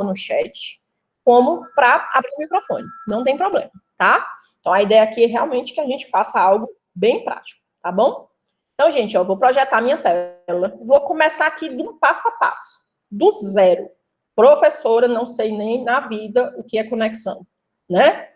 no chat, como para abrir o microfone. Não tem problema, tá? Então, a ideia aqui é realmente que a gente faça algo bem prático, tá bom? Então, gente, eu vou projetar minha tela. Vou começar aqui do passo a passo, do zero. Professora, não sei nem na vida o que é conexão, né?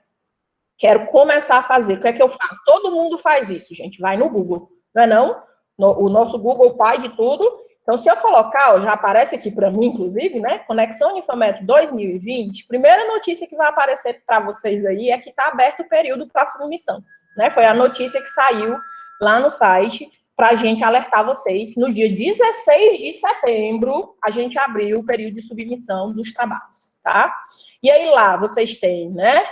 Quero começar a fazer. O que é que eu faço? Todo mundo faz isso, gente. Vai no Google, não é não? O nosso Google, pai de tudo. Então, se eu colocar, ó, já aparece aqui para mim, inclusive, né? Conexão Infometro 2020. Primeira notícia que vai aparecer para vocês aí é que está aberto o período para submissão, né? Foi a notícia que saiu lá no site para a gente alertar vocês. No dia 16 de setembro, a gente abriu o período de submissão dos trabalhos, tá? E aí lá vocês têm, né?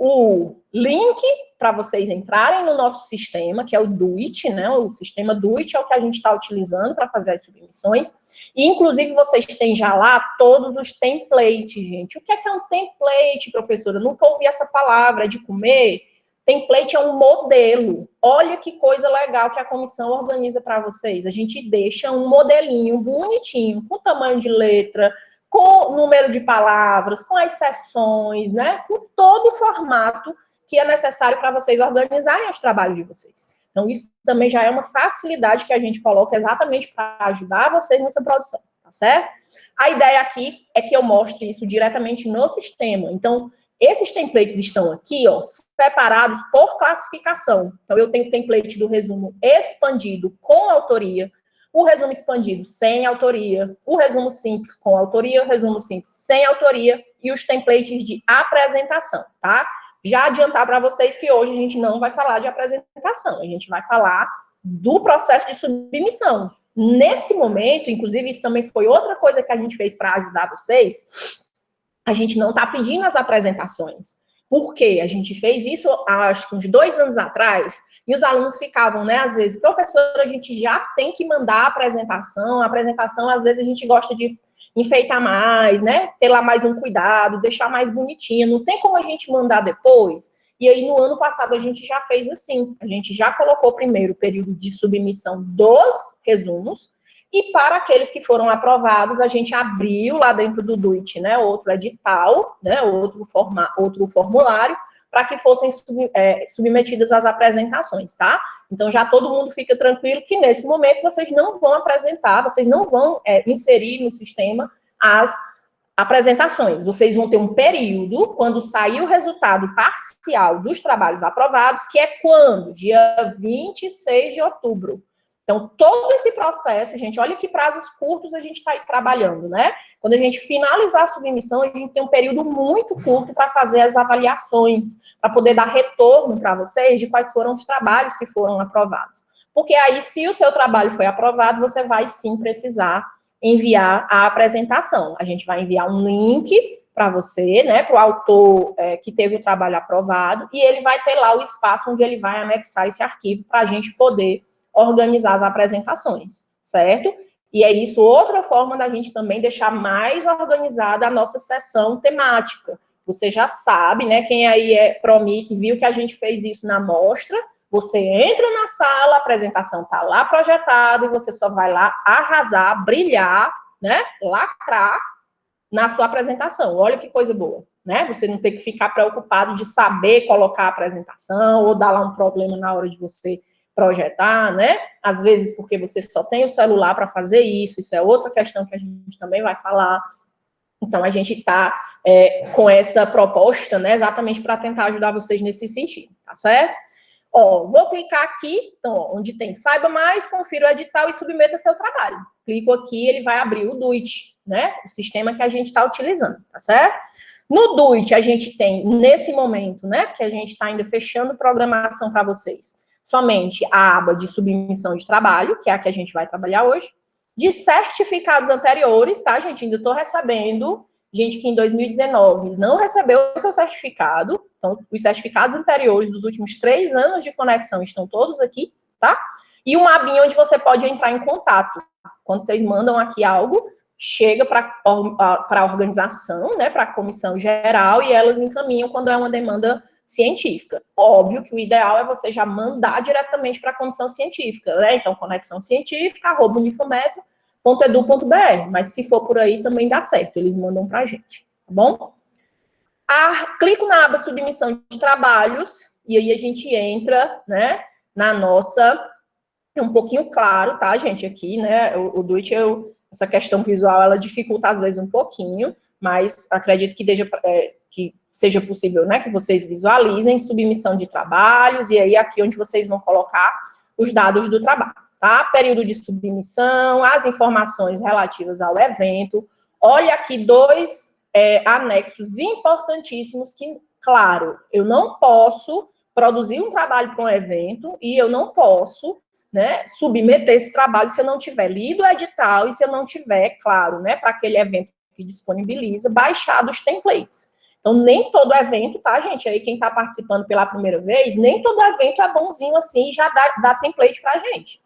O link para vocês entrarem no nosso sistema, que é o DoIT, né? O sistema DoIT é o que a gente está utilizando para fazer as submissões. E, inclusive, vocês têm já lá todos os templates, gente. O que é um template, professora? Eu nunca ouvi essa palavra, de comer. Template é um modelo. Olha que coisa legal que a comissão organiza para vocês. A gente deixa um modelinho bonitinho, com tamanho de letra, com número de palavras, com as seções, né? Com todo o formato que é necessário para vocês organizarem os trabalhos de vocês. Então, isso também já é uma facilidade que a gente coloca exatamente para ajudar vocês nessa produção, tá certo? A ideia aqui é que eu mostre isso diretamente no sistema. Então, esses templates estão aqui, ó, separados por classificação. Então, eu tenho o template do resumo expandido com autoria, o resumo expandido sem autoria, o resumo simples com autoria, o resumo simples sem autoria e os templates de apresentação, tá? Já adiantar para vocês que hoje a gente não vai falar de apresentação, a gente vai falar do processo de submissão. Nesse momento, inclusive, isso também foi outra coisa que a gente fez para ajudar vocês, a gente não está pedindo as apresentações. Por quê? A gente fez isso, acho que uns 2 anos atrás, e os alunos ficavam, né, às vezes, professora, a gente já tem que mandar a apresentação, às vezes, a gente gosta de enfeitar mais, né, ter lá mais um cuidado, deixar mais bonitinho, não tem como a gente mandar depois? E aí, no ano passado, a gente já fez assim, a gente já colocou primeiro o período de submissão dos resumos, e para aqueles que foram aprovados, a gente abriu lá dentro do DoIT, né, outro edital, né, outro formulário, para que fossem submetidas as apresentações, tá? Então, já todo mundo fica tranquilo que, nesse momento, vocês não vão apresentar, vocês não vão inserir no sistema as apresentações. Vocês vão ter um período, quando sair o resultado parcial dos trabalhos aprovados, que é quando? Dia 26 de outubro. Então, todo esse processo, gente, olha que prazos curtos a gente está trabalhando, né? Quando a gente finalizar a submissão, a gente tem um período muito curto para fazer as avaliações, para poder dar retorno para vocês de quais foram os trabalhos que foram aprovados. Porque aí, se o seu trabalho foi aprovado, você vai sim precisar enviar a apresentação. A gente vai enviar um link para você, né, para o autor que teve o trabalho aprovado, e ele vai ter lá o espaço onde ele vai anexar esse arquivo para a gente poder organizar as apresentações, certo? E é isso, outra forma da gente também deixar mais organizada a nossa sessão temática. Você já sabe, né, quem aí é Promic, viu que a gente fez isso na mostra, você entra na sala, a apresentação está lá projetada, e você só vai lá arrasar, brilhar, né, lacrar na sua apresentação. Olha que coisa boa, né? Você não ter que ficar preocupado de saber colocar a apresentação, ou dar lá um problema na hora de você projetar, né? Às vezes porque você só tem o celular para fazer isso é outra questão que a gente também vai falar. Então, a gente está com essa proposta, né, exatamente para tentar ajudar vocês nesse sentido, tá certo? Ó, vou clicar aqui, então, ó, onde tem saiba mais, confira o edital e submeta seu trabalho. Clico aqui, ele vai abrir o DoIT, né, o sistema que a gente está utilizando, tá certo? No DoIT, a gente tem, nesse momento, né, que a gente está ainda fechando programação para vocês, somente a aba de submissão de trabalho, que é a que a gente vai trabalhar hoje, de certificados anteriores, tá, gente? Ainda estou recebendo gente que em 2019 não recebeu o seu certificado. Então, os certificados anteriores dos últimos 3 anos de conexão estão todos aqui, tá? E uma abinha onde você pode entrar em contato. Quando vocês mandam aqui algo, chega para a organização, né, para a comissão geral, e elas encaminham quando é uma demanda científica. Óbvio que o ideal é você já mandar diretamente para a comissão científica, né? Então, conexãocientífica@unifometro.edu.br, mas se for por aí também dá certo, eles mandam para a gente, bom? Clico na aba submissão de trabalhos, e aí a gente entra, né, na nossa... É um pouquinho claro, tá, gente, aqui, né, o do it, essa questão visual, ela dificulta às vezes um pouquinho, mas acredito que seja possível, né, que vocês visualizem submissão de trabalhos, e aí aqui onde vocês vão colocar os dados do trabalho, tá? Período de submissão, as informações relativas ao evento. Olha aqui dois anexos importantíssimos que, claro, eu não posso produzir um trabalho para um evento e eu não posso, né, submeter esse trabalho se eu não tiver lido o edital e se eu não tiver, claro, né, para aquele evento que disponibiliza, baixado os templates. Então, nem todo evento, tá, gente? Aí quem está participando pela primeira vez, nem todo evento é bonzinho assim e já dá template para a gente.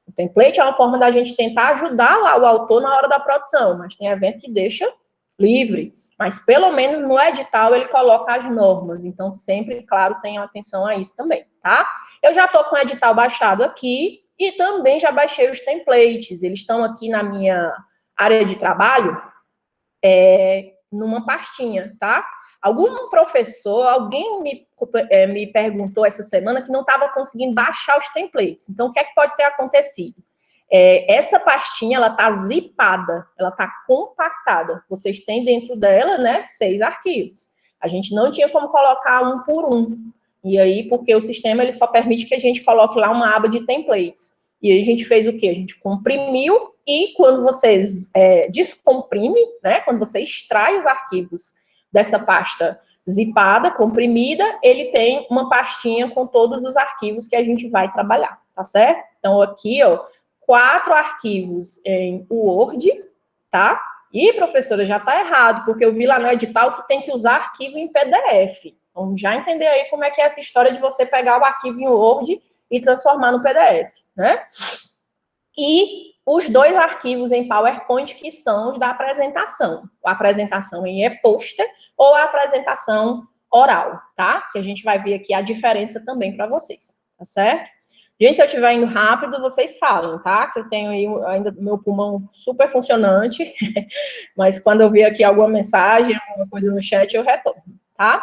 O template é uma forma da gente tentar ajudar lá o autor na hora da produção, mas tem evento que deixa livre. Mas, pelo menos, no edital, ele coloca as normas. Então, sempre, claro, tenham atenção a isso também, tá? Eu já estou com o edital baixado aqui e também já baixei os templates. Eles estão aqui na minha área de trabalho, numa pastinha, tá? Algum professor, alguém me perguntou essa semana que não estava conseguindo baixar os templates. Então, o que é que pode ter acontecido? Essa pastinha, ela tá zipada, ela tá compactada. Vocês têm dentro dela, né, 6 arquivos. A gente não tinha como colocar um por um. E aí, porque o sistema, ele só permite que a gente coloque lá uma aba de templates. E aí a gente fez o quê? A gente comprimiu e quando vocês descomprime, né, quando você extrai os arquivos dessa pasta zipada, comprimida, ele tem uma pastinha com todos os arquivos que a gente vai trabalhar, tá certo? Então, aqui, ó, 4 arquivos em Word, tá? E, professora, já tá errado, porque eu vi lá no edital que tem que usar arquivo em PDF. Vamos já entender aí como é que é essa história de você pegar o arquivo em Word e transformar no PDF, né? E os 2 arquivos em PowerPoint que são os da apresentação. A apresentação em e-poster ou a apresentação oral, tá? Que a gente vai ver aqui a diferença também para vocês, tá certo? Gente, se eu estiver indo rápido, vocês falam, tá? Que eu tenho aí ainda meu pulmão super funcionante, mas quando eu ver aqui alguma mensagem, alguma coisa no chat, eu retorno, tá?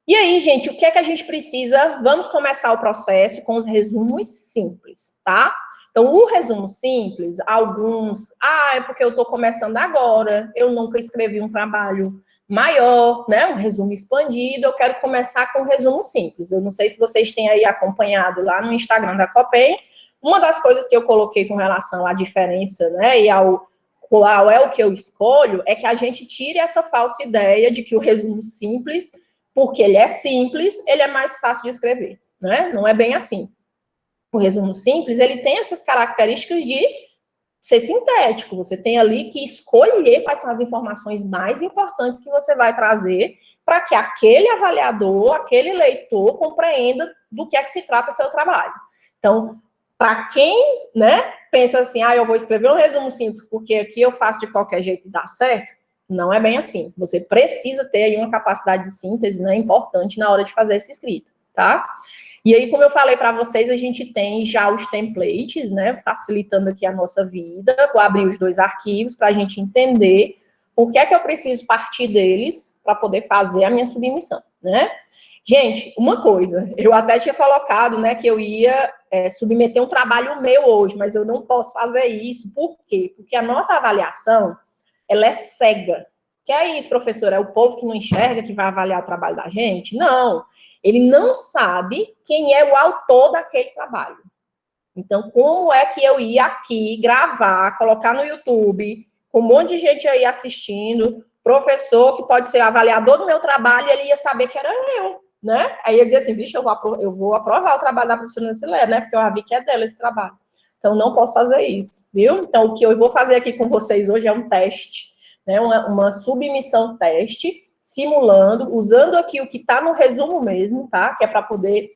E aí, gente, o que é que a gente precisa? Vamos começar o processo com os resumos simples, tá? Então, o resumo simples, alguns, é porque eu estou começando agora, eu nunca escrevi um trabalho maior, né, um resumo expandido, eu quero começar com um resumo simples. Eu não sei se vocês têm aí acompanhado lá no Instagram da Copem, uma das coisas que eu coloquei com relação à diferença, né, e ao qual é o que eu escolho, é que a gente tire essa falsa ideia de que o resumo simples, porque ele é simples, ele é mais fácil de escrever, né, não é bem assim. O resumo simples, ele tem essas características de ser sintético. Você tem ali que escolher quais são as informações mais importantes que você vai trazer para que aquele avaliador, aquele leitor compreenda do que é que se trata seu trabalho. Então, para quem, né, pensa assim, eu vou escrever um resumo simples porque aqui eu faço de qualquer jeito e dá certo, não é bem assim. Você precisa ter aí uma capacidade de síntese, né, importante na hora de fazer essa escrita, tá? E aí, como eu falei para vocês, a gente tem já os templates, né, facilitando aqui a nossa vida. Vou abrir os 2 arquivos para a gente entender por que é que eu preciso partir deles para poder fazer a minha submissão, né? Gente, uma coisa, eu até tinha colocado, né, que eu ia submeter um trabalho meu hoje, mas eu não posso fazer isso. Por quê? Porque a nossa avaliação, ela é cega. Que é isso, professor? É o povo que não enxerga que vai avaliar o trabalho da gente? Não. Ele não sabe quem é o autor daquele trabalho. Então, como é que eu ia aqui gravar, colocar no YouTube, com um monte de gente aí assistindo, professor que pode ser avaliador do meu trabalho, e ele ia saber que era eu, né? Aí ia dizer assim, vixe, eu vou aprovar o trabalho da professora Nancilé, né? Porque eu já vi que é dela esse trabalho. Então, não posso fazer isso, viu? Então, o que eu vou fazer aqui com vocês hoje é um teste, né? Uma submissão teste, simulando, usando aqui o que está no resumo mesmo, tá? Que é para poder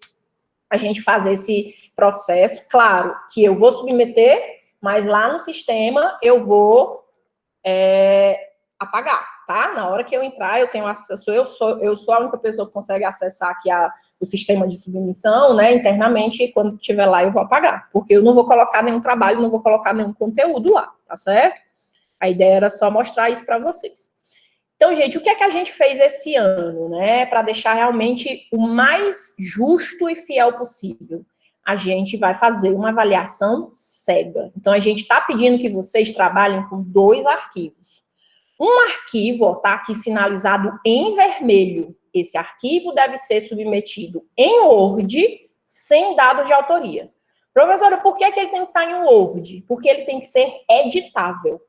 a gente fazer esse processo. Claro que eu vou submeter, mas lá no sistema eu vou apagar, tá? Na hora que eu entrar, eu tenho acesso, eu sou a única pessoa que consegue acessar aqui o sistema de submissão, né, internamente, e quando estiver lá eu vou apagar, porque eu não vou colocar nenhum trabalho, não vou colocar nenhum conteúdo lá, tá certo? A ideia era só mostrar isso para vocês. Então, gente, o que é que a gente fez esse ano, né, para deixar realmente o mais justo e fiel possível? A gente vai fazer uma avaliação cega. Então, a gente está pedindo que vocês trabalhem com 2 arquivos. Um arquivo está aqui sinalizado em vermelho. Esse arquivo deve ser submetido em Word, sem dados de autoria. Professora, por que ele tem que estar em Word? Porque ele tem que ser editável.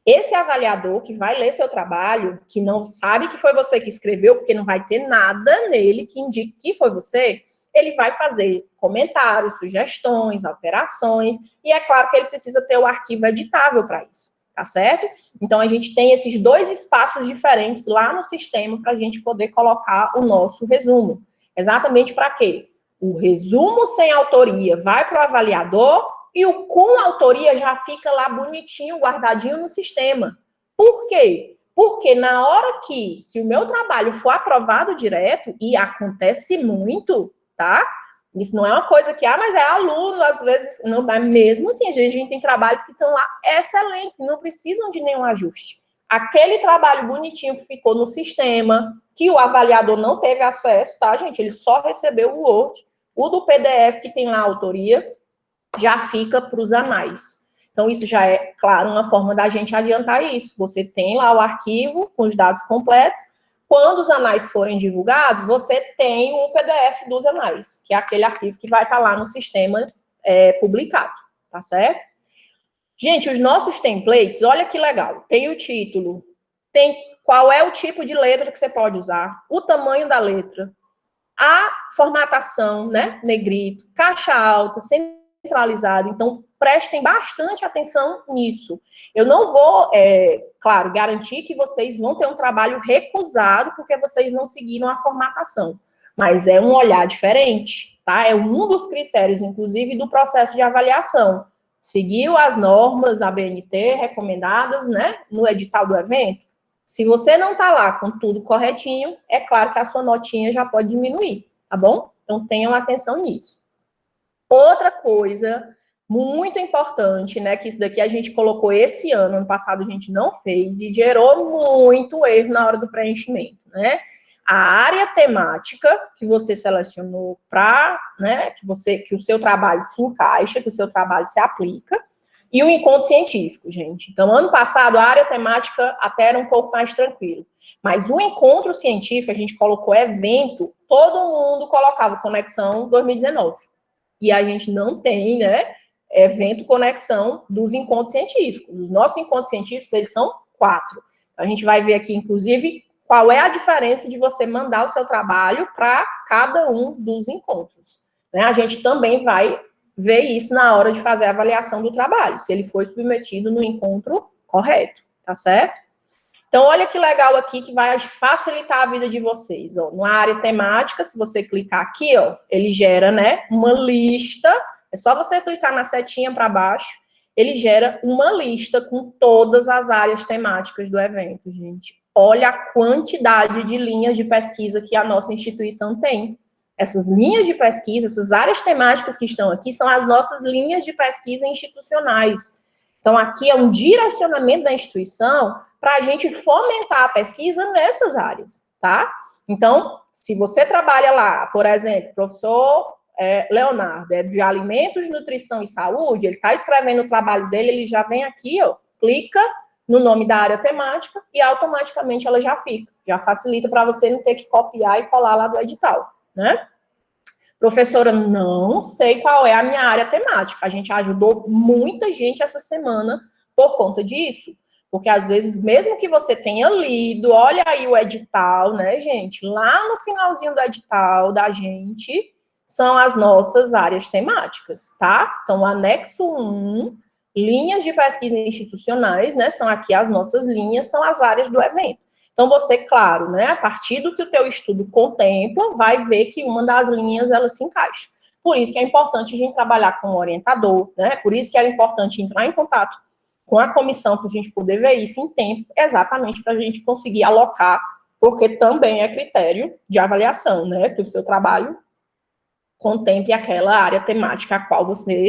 Esse avaliador que vai ler seu trabalho, que não sabe que foi você que escreveu, porque não vai ter nada nele que indique que foi você, ele vai fazer comentários, sugestões, alterações, e é claro que ele precisa ter o arquivo editável para isso, tá certo? Então, a gente tem esses 2 espaços diferentes lá no sistema para a gente poder colocar o nosso resumo. Exatamente para quê? O resumo sem autoria vai para o avaliador, e o com autoria já fica lá bonitinho, guardadinho no sistema. Por quê? Porque na hora que, se o meu trabalho for aprovado direto, e acontece muito, tá? Isso não é uma coisa que, mas é aluno, às vezes, não, mas mesmo assim, a gente tem trabalhos que estão lá excelentes, que não precisam de nenhum ajuste. Aquele trabalho bonitinho que ficou no sistema, que o avaliador não teve acesso, tá, gente? Ele só recebeu o Word, o do PDF que tem lá a autoria, já fica para os anais. Então, isso já é, claro, uma forma da gente adiantar isso. Você tem lá o arquivo com os dados completos. Quando os anais forem divulgados, você tem o PDF dos anais, que é aquele arquivo que vai estar lá no sistema publicado, tá certo? Gente, os nossos templates, olha que legal. Tem o título, tem qual é o tipo de letra que você pode usar, o tamanho da letra, a formatação, né, negrito, caixa alta, centralizado. Então, prestem bastante atenção nisso. Eu não vou, claro, garantir que vocês vão ter um trabalho recusado porque vocês não seguiram a formatação, mas é um olhar diferente, tá? É um dos critérios, inclusive, do processo de avaliação. Seguiu as normas ABNT recomendadas, né, no edital do evento? Se você não está lá com tudo corretinho, é claro que a sua notinha já pode diminuir, tá bom? Então, tenham atenção nisso. Outra coisa muito importante, né, que isso daqui a gente colocou esse ano passado a gente não fez e gerou muito erro na hora do preenchimento, né? A área temática que você selecionou para, né, que o seu trabalho se encaixa, que o seu trabalho se aplica, e o encontro científico, gente. Então, ano passado, a área temática até era um pouco mais tranquilo. Mas o encontro científico, a gente colocou evento, todo mundo colocava Conexão 2019. E a gente não tem, né, evento conexão dos encontros científicos. Os nossos encontros científicos, eles são 4. A gente vai ver aqui, inclusive, qual é a diferença de você mandar o seu trabalho para cada um dos encontros. Né? A gente também vai ver isso na hora de fazer a avaliação do trabalho, se ele foi submetido no encontro correto, tá certo? Então, olha que legal aqui, que vai facilitar a vida de vocês. Ó. Na área temática, se você clicar aqui, ó, ele gera, né, uma lista. É só você clicar na setinha para baixo, ele gera uma lista com todas as áreas temáticas do evento, gente. Olha a quantidade de linhas de pesquisa que a nossa instituição tem. Essas linhas de pesquisa, essas áreas temáticas que estão aqui, são as nossas linhas de pesquisa institucionais. Então, aqui é um direcionamento da instituição para a gente fomentar a pesquisa nessas áreas, tá? Então, se você trabalha lá, por exemplo, professor Leonardo, é de alimentos, nutrição e saúde, ele está escrevendo o trabalho dele, ele já vem aqui, ó, clica no nome da área temática e automaticamente ela já fica. Já facilita para você não ter que copiar e colar lá do edital, né? Professora, não sei qual é a minha área temática. A gente ajudou muita gente essa semana por conta disso. Porque, às vezes, mesmo que você tenha lido, olha aí o edital, né, gente? Lá no finalzinho do edital da gente, são as nossas áreas temáticas, tá? Então, anexo 1, linhas de pesquisa institucionais, né? São aqui as nossas linhas, são as áreas do evento. Então, você, claro, né, a partir do que o teu estudo contempla, vai ver que uma das linhas, ela se encaixa. Por isso que é importante a gente trabalhar com o orientador, né? Por isso que era importante entrar em contato com a comissão para a gente poder ver isso em tempo, exatamente para a gente conseguir alocar, porque também é critério de avaliação, né? Que o seu trabalho contemple aquela área temática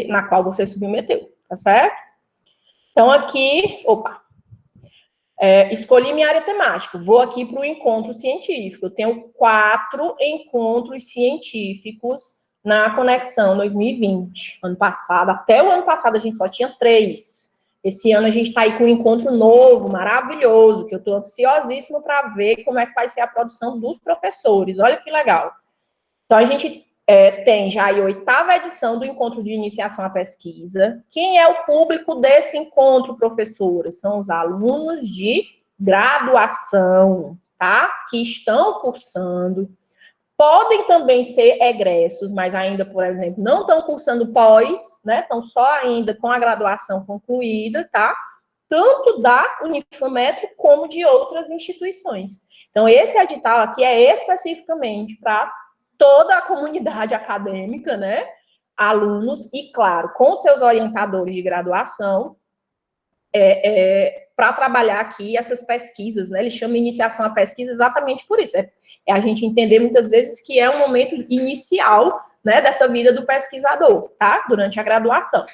na qual você submeteu, tá certo? Então, aqui, Escolhi minha área temática, vou aqui para o encontro científico. Eu tenho 4 encontros científicos na Conexão 2020. Ano passado, até o ano passado, a gente só tinha 3. Esse ano a gente está aí com um encontro novo, maravilhoso, que eu estou ansiosíssimo para ver como é que vai ser a produção dos professores. Olha que legal. Então, a gente tem já a 8ª edição do Encontro de Iniciação à Pesquisa. Quem é o público desse encontro, professores? São os alunos de graduação, tá? Que estão cursando. Podem também ser egressos, mas ainda, por exemplo, não estão cursando pós, né? Estão só ainda com a graduação concluída, tá? Tanto da Unifametro como de outras instituições. Então, esse edital aqui é especificamente para toda a comunidade acadêmica, né? Alunos, e, claro, com seus orientadores de graduação, para trabalhar aqui essas pesquisas, né? Eles chamam iniciação à pesquisa exatamente por isso. É a gente entender muitas vezes que é um momento inicial, né, dessa vida do pesquisador, tá? Durante a graduação.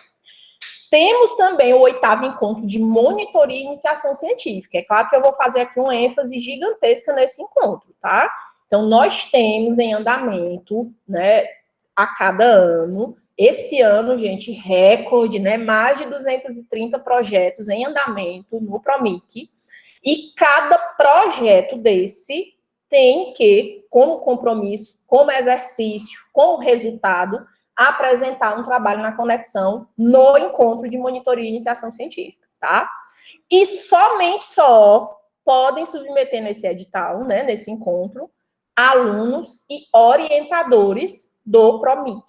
Temos também o 8º encontro de monitoria e iniciação científica. É claro que eu vou fazer aqui uma ênfase gigantesca nesse encontro, tá? Então, nós temos em andamento, né, a cada ano. Esse ano, gente, recorde, né? Mais de 230 projetos em andamento no PROMIC. E cada projeto desse tem que, como compromisso, como exercício, como resultado, apresentar um trabalho na Conexão no encontro de monitoria e iniciação científica, tá? E somente só podem submeter nesse edital, né, nesse encontro, alunos e orientadores do PROMIC.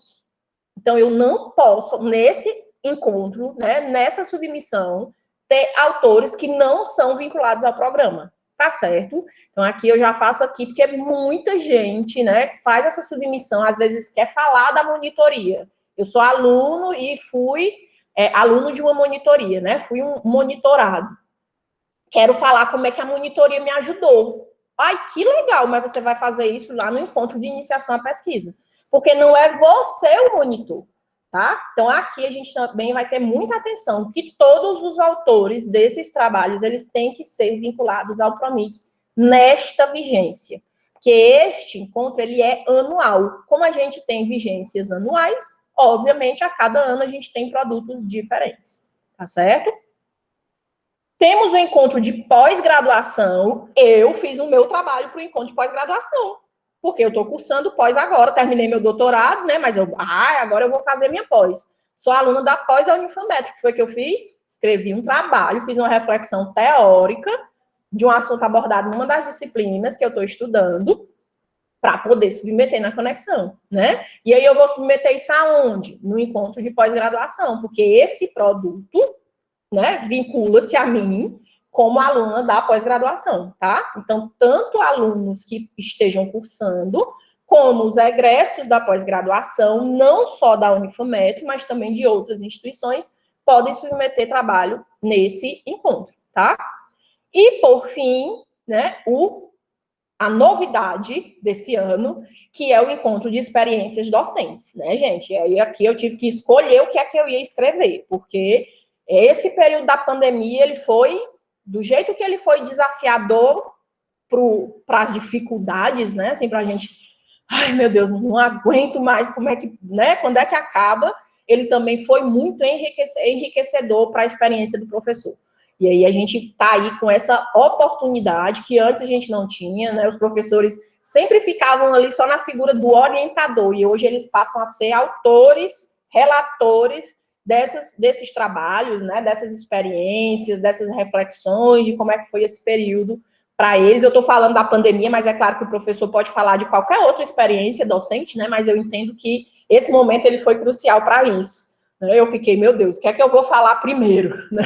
Então, eu não posso, nesse encontro, né, nessa submissão, ter autores que não são vinculados ao programa, tá certo? Então, aqui eu já faço aqui, porque muita gente, né, faz essa submissão, às vezes quer falar da monitoria. Eu sou aluno e fui aluno de uma monitoria, né, fui um monitorado. Quero falar como é que a monitoria me ajudou. Ai, que legal, mas você vai fazer isso lá no encontro de iniciação à pesquisa. Porque não é você o monitor, tá? Então, aqui a gente também vai ter muita atenção que todos os autores desses trabalhos, eles têm que ser vinculados ao PROMIC nesta vigência. Que este encontro, ele é anual. Como a gente tem vigências anuais, obviamente, a cada ano a gente tem produtos diferentes, tá certo? Temos o encontro de pós-graduação. Eu fiz o meu trabalho para o encontro de pós-graduação, porque eu estou cursando pós agora, terminei meu doutorado, né? Mas agora eu vou fazer minha pós. Sou aluna da pós da Unifametro. O que foi que eu fiz? Escrevi um trabalho, fiz uma reflexão teórica de um assunto abordado numa das disciplinas que eu estou estudando, para poder submeter na Conexão, né? E aí eu vou submeter isso aonde? No encontro de pós-graduação, porque esse produto, né, vincula-se a mim como aluna da pós-graduação, tá? Então, tanto alunos que estejam cursando, como os egressos da pós-graduação, não só da Unifametro, mas também de outras instituições, podem submeter trabalho nesse encontro, tá? E, por fim, né, a novidade desse ano, que é o encontro de experiências docentes, né, gente? E aí aqui eu tive que escolher o que é que eu ia escrever, porque esse período da pandemia, ele foi, do jeito que ele foi desafiador para as dificuldades, né, assim, para a gente, ai, meu Deus, não aguento mais, como é que, né, quando é que acaba, ele também foi muito enriquecedor para a experiência do professor. E aí a gente está aí com essa oportunidade que antes a gente não tinha, né? Os professores sempre ficavam ali só na figura do orientador, e hoje eles passam a ser autores, relatores desses trabalhos, né? Dessas experiências, dessas reflexões, de como é que foi esse período para eles. Eu estou falando da pandemia, mas é claro que o professor pode falar de qualquer outra experiência docente, né? Mas eu entendo que esse momento ele foi crucial para isso. Eu fiquei, meu Deus, o que é que eu vou falar primeiro, né?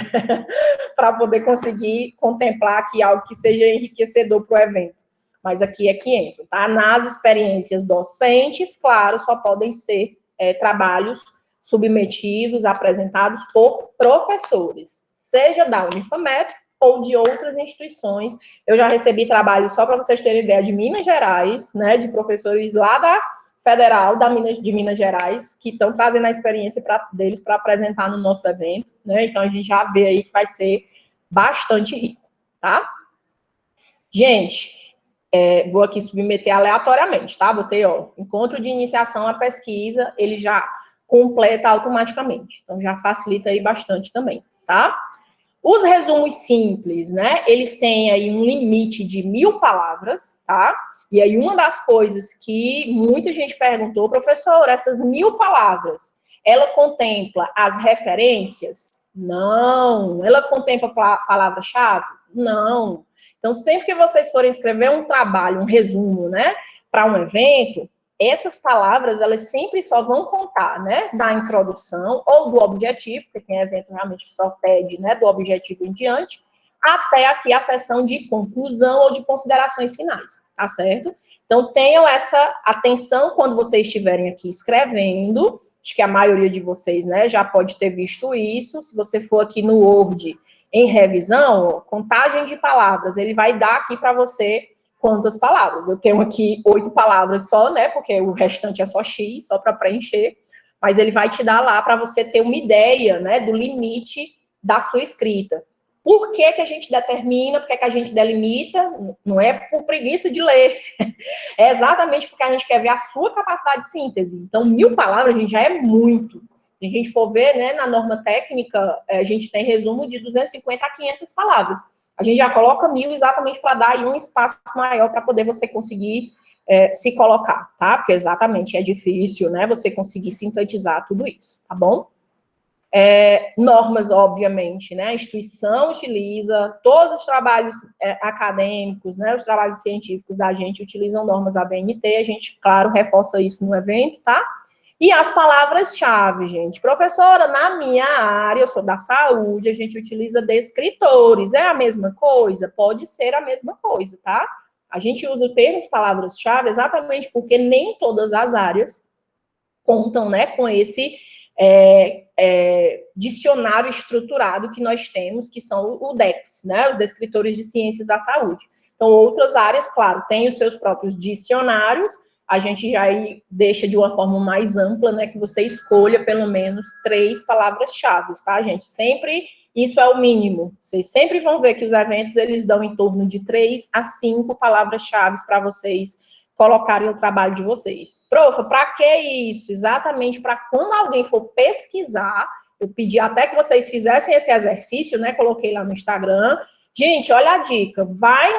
Para poder conseguir contemplar aqui algo que seja enriquecedor para o evento. Mas aqui é que entra, tá? Nas experiências docentes, claro, só podem ser trabalhos submetidos, apresentados por professores, seja da Unifametro ou de outras instituições. Eu já recebi trabalho, só para vocês terem ideia, de Minas Gerais, né, de professores lá da Federal de Minas Gerais, que estão trazendo a experiência deles para apresentar no nosso evento, né? Então, a gente já vê aí que vai ser bastante rico, tá? Gente, vou aqui submeter aleatoriamente, tá? Botei, ó, encontro de iniciação à pesquisa, ele já completa automaticamente. Então, já facilita aí bastante também, tá? Os resumos simples, né? Eles têm aí um limite de 1000 palavras, tá? E aí, uma das coisas que muita gente perguntou, professor, essas 1000 palavras, ela contempla as referências? Não. Ela contempla a palavra-chave? Não. Então, sempre que vocês forem escrever um trabalho, um resumo, né, para um evento, essas palavras, elas sempre só vão contar, né, da introdução ou do objetivo, porque tem evento realmente que só pede, né, do objetivo em diante, até aqui a sessão de conclusão ou de considerações finais, tá certo? Então, tenham essa atenção quando vocês estiverem aqui escrevendo, acho que a maioria de vocês, né, já pode ter visto isso, se você for aqui no Word em revisão, contagem de palavras, ele vai dar aqui para você quantas palavras. Eu tenho aqui 8 palavras só, né, porque o restante é só X, só para preencher, mas ele vai te dar lá para você ter uma ideia, né, do limite da sua escrita. Por que que a gente determina, por que que a gente delimita? Não é por preguiça de ler, é exatamente porque a gente quer ver a sua capacidade de síntese. Então, 1000 palavras, gente, já é muito. Se a gente for ver, né, na norma técnica, a gente tem resumo de 250 a 500 palavras. A gente já coloca 1000 exatamente para dar aí um espaço maior para poder você conseguir se colocar, tá? Porque exatamente é difícil, né, você conseguir sintetizar tudo isso, tá bom? Normas, obviamente, né? A instituição utiliza, todos os trabalhos acadêmicos, né? Os trabalhos científicos da gente utilizam normas ABNT, a gente, claro, reforça isso no evento, tá? E as palavras-chave, gente. Professora, na minha área, eu sou da saúde, a gente utiliza descritores. É a mesma coisa? Pode ser a mesma coisa, tá? A gente usa o termo de palavras-chave exatamente porque nem todas as áreas contam, né, com esse dicionário estruturado que nós temos, que são o DEX, né, os descritores de ciências da saúde. Então, outras áreas, claro, têm os seus próprios dicionários, a gente já deixa de uma forma mais ampla, né, que você escolha pelo menos 3 palavras-chave, tá, gente? Sempre, isso é o mínimo. Vocês sempre vão ver que os eventos, eles dão em torno de 3 a 5 palavras-chave para vocês colocarem o trabalho de vocês. Profa, para que isso? Exatamente para quando alguém for pesquisar, eu pedi até que vocês fizessem esse exercício, né? Coloquei lá no Instagram. Gente, olha a dica. Vai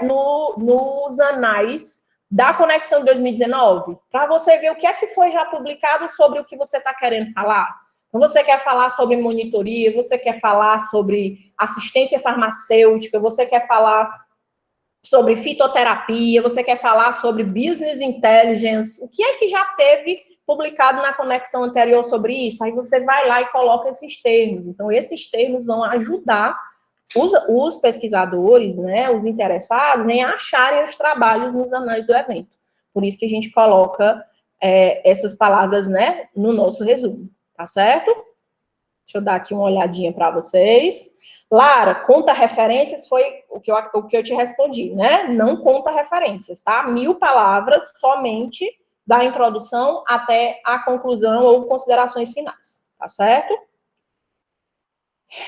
nos anais da Conexão de 2019 para você ver o que é que foi já publicado sobre o que você está querendo falar. Então, você quer falar sobre monitoria, você quer falar sobre assistência farmacêutica, você quer falar sobre fitoterapia, você quer falar sobre business intelligence, o que é que já teve publicado na conexão anterior sobre isso? Aí você vai lá e coloca esses termos. Então, esses termos vão ajudar os pesquisadores, né, os interessados, em acharem os trabalhos nos anais do evento. Por isso que a gente coloca essas palavras, né, no nosso resumo, tá certo? Deixa eu dar aqui uma olhadinha para vocês. Lara, conta referências foi o que eu te respondi, né? Não conta referências, tá? 1000 palavras somente da introdução até a conclusão ou considerações finais, tá certo?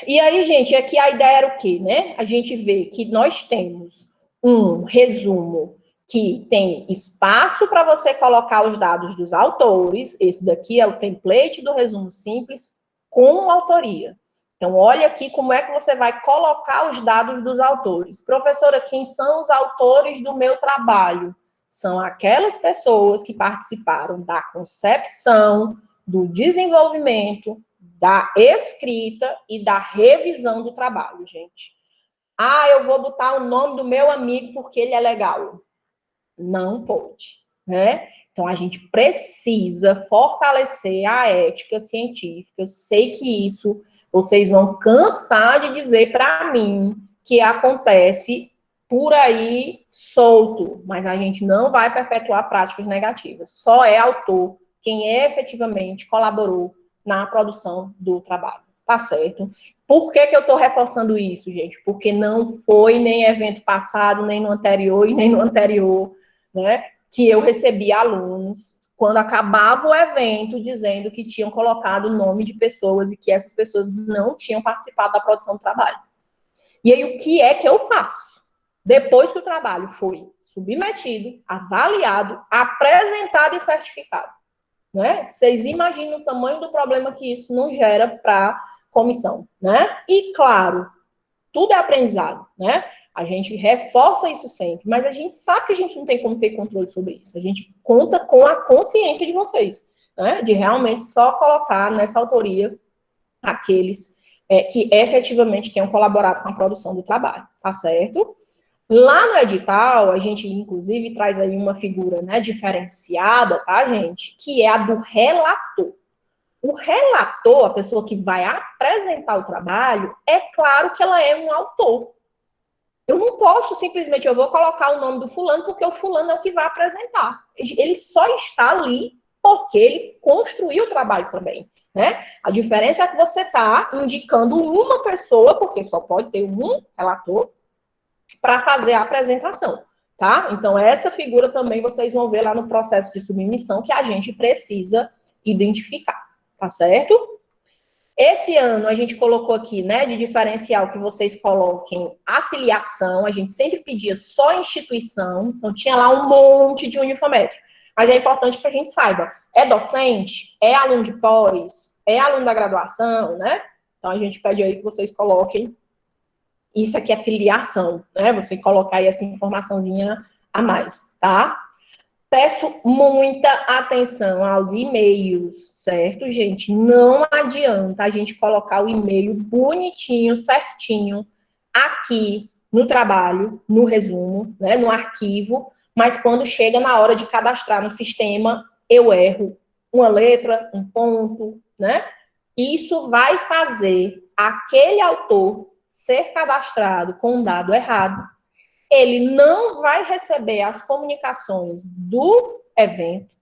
E aí, gente, aqui a ideia era o quê, né? A gente vê que nós temos um resumo que tem espaço para você colocar os dados dos autores, esse daqui é o template do resumo simples, com autoria. Então, olha aqui como é que você vai colocar os dados dos autores. Professora, quem são os autores do meu trabalho? São aquelas pessoas que participaram da concepção, do desenvolvimento, da escrita e da revisão do trabalho, gente. Ah, eu vou botar o nome do meu amigo porque ele é legal. Não pode, né? Então, a gente precisa fortalecer a ética científica. Eu sei que isso vocês vão cansar de dizer para mim que acontece por aí solto, mas a gente não vai perpetuar práticas negativas. Só é autor quem efetivamente colaborou na produção do trabalho, tá certo? Por que eu estou reforçando isso, gente? Porque não foi nem evento passado, nem no anterior e nem no anterior, né, que eu recebi alunos quando acabava o evento dizendo que tinham colocado o nome de pessoas e que essas pessoas não tinham participado da produção do trabalho. E aí, o que é que eu faço? Depois que o trabalho foi submetido, avaliado, apresentado e certificado, né? Vocês imaginam o tamanho do problema que isso não gera para a comissão, né? E, claro, tudo é aprendizado, né? A gente reforça isso sempre, mas a gente sabe que a gente não tem como ter controle sobre isso. A gente conta com a consciência de vocês, né? De realmente só colocar nessa autoria aqueles que efetivamente tenham colaborado com a produção do trabalho, tá certo? Lá no edital, a gente, inclusive, traz aí uma figura, né, diferenciada, tá, gente? Que é a do relator. O relator, a pessoa que vai apresentar o trabalho, é claro que ela é um autor. Eu não posso simplesmente, eu vou colocar o nome do fulano, porque o fulano é o que vai apresentar. Ele só está ali porque ele construiu o trabalho também, né? A diferença é que você está indicando uma pessoa, porque só pode ter um relator, para fazer a apresentação, tá? Então, essa figura também vocês vão ver lá no processo de submissão que a gente precisa identificar, tá certo? Esse ano a gente colocou aqui, né, de diferencial que vocês coloquem afiliação, a gente sempre pedia só instituição, então tinha lá um monte de uniformétrico. Mas é importante que a gente saiba, é docente, é aluno de pós, é aluno da graduação, né? Então a gente pede aí que vocês coloquem isso aqui é filiação, né? Você colocar aí essa informaçãozinha a mais, tá? Peço muita atenção aos e-mails, certo, gente? Não adianta a gente colocar o e-mail bonitinho, certinho, aqui no trabalho, no resumo, né, no arquivo, mas quando chega na hora de cadastrar no sistema, eu erro uma letra, um ponto, né? Isso vai fazer aquele autor ser cadastrado com um dado errado, ele não vai receber as comunicações do evento,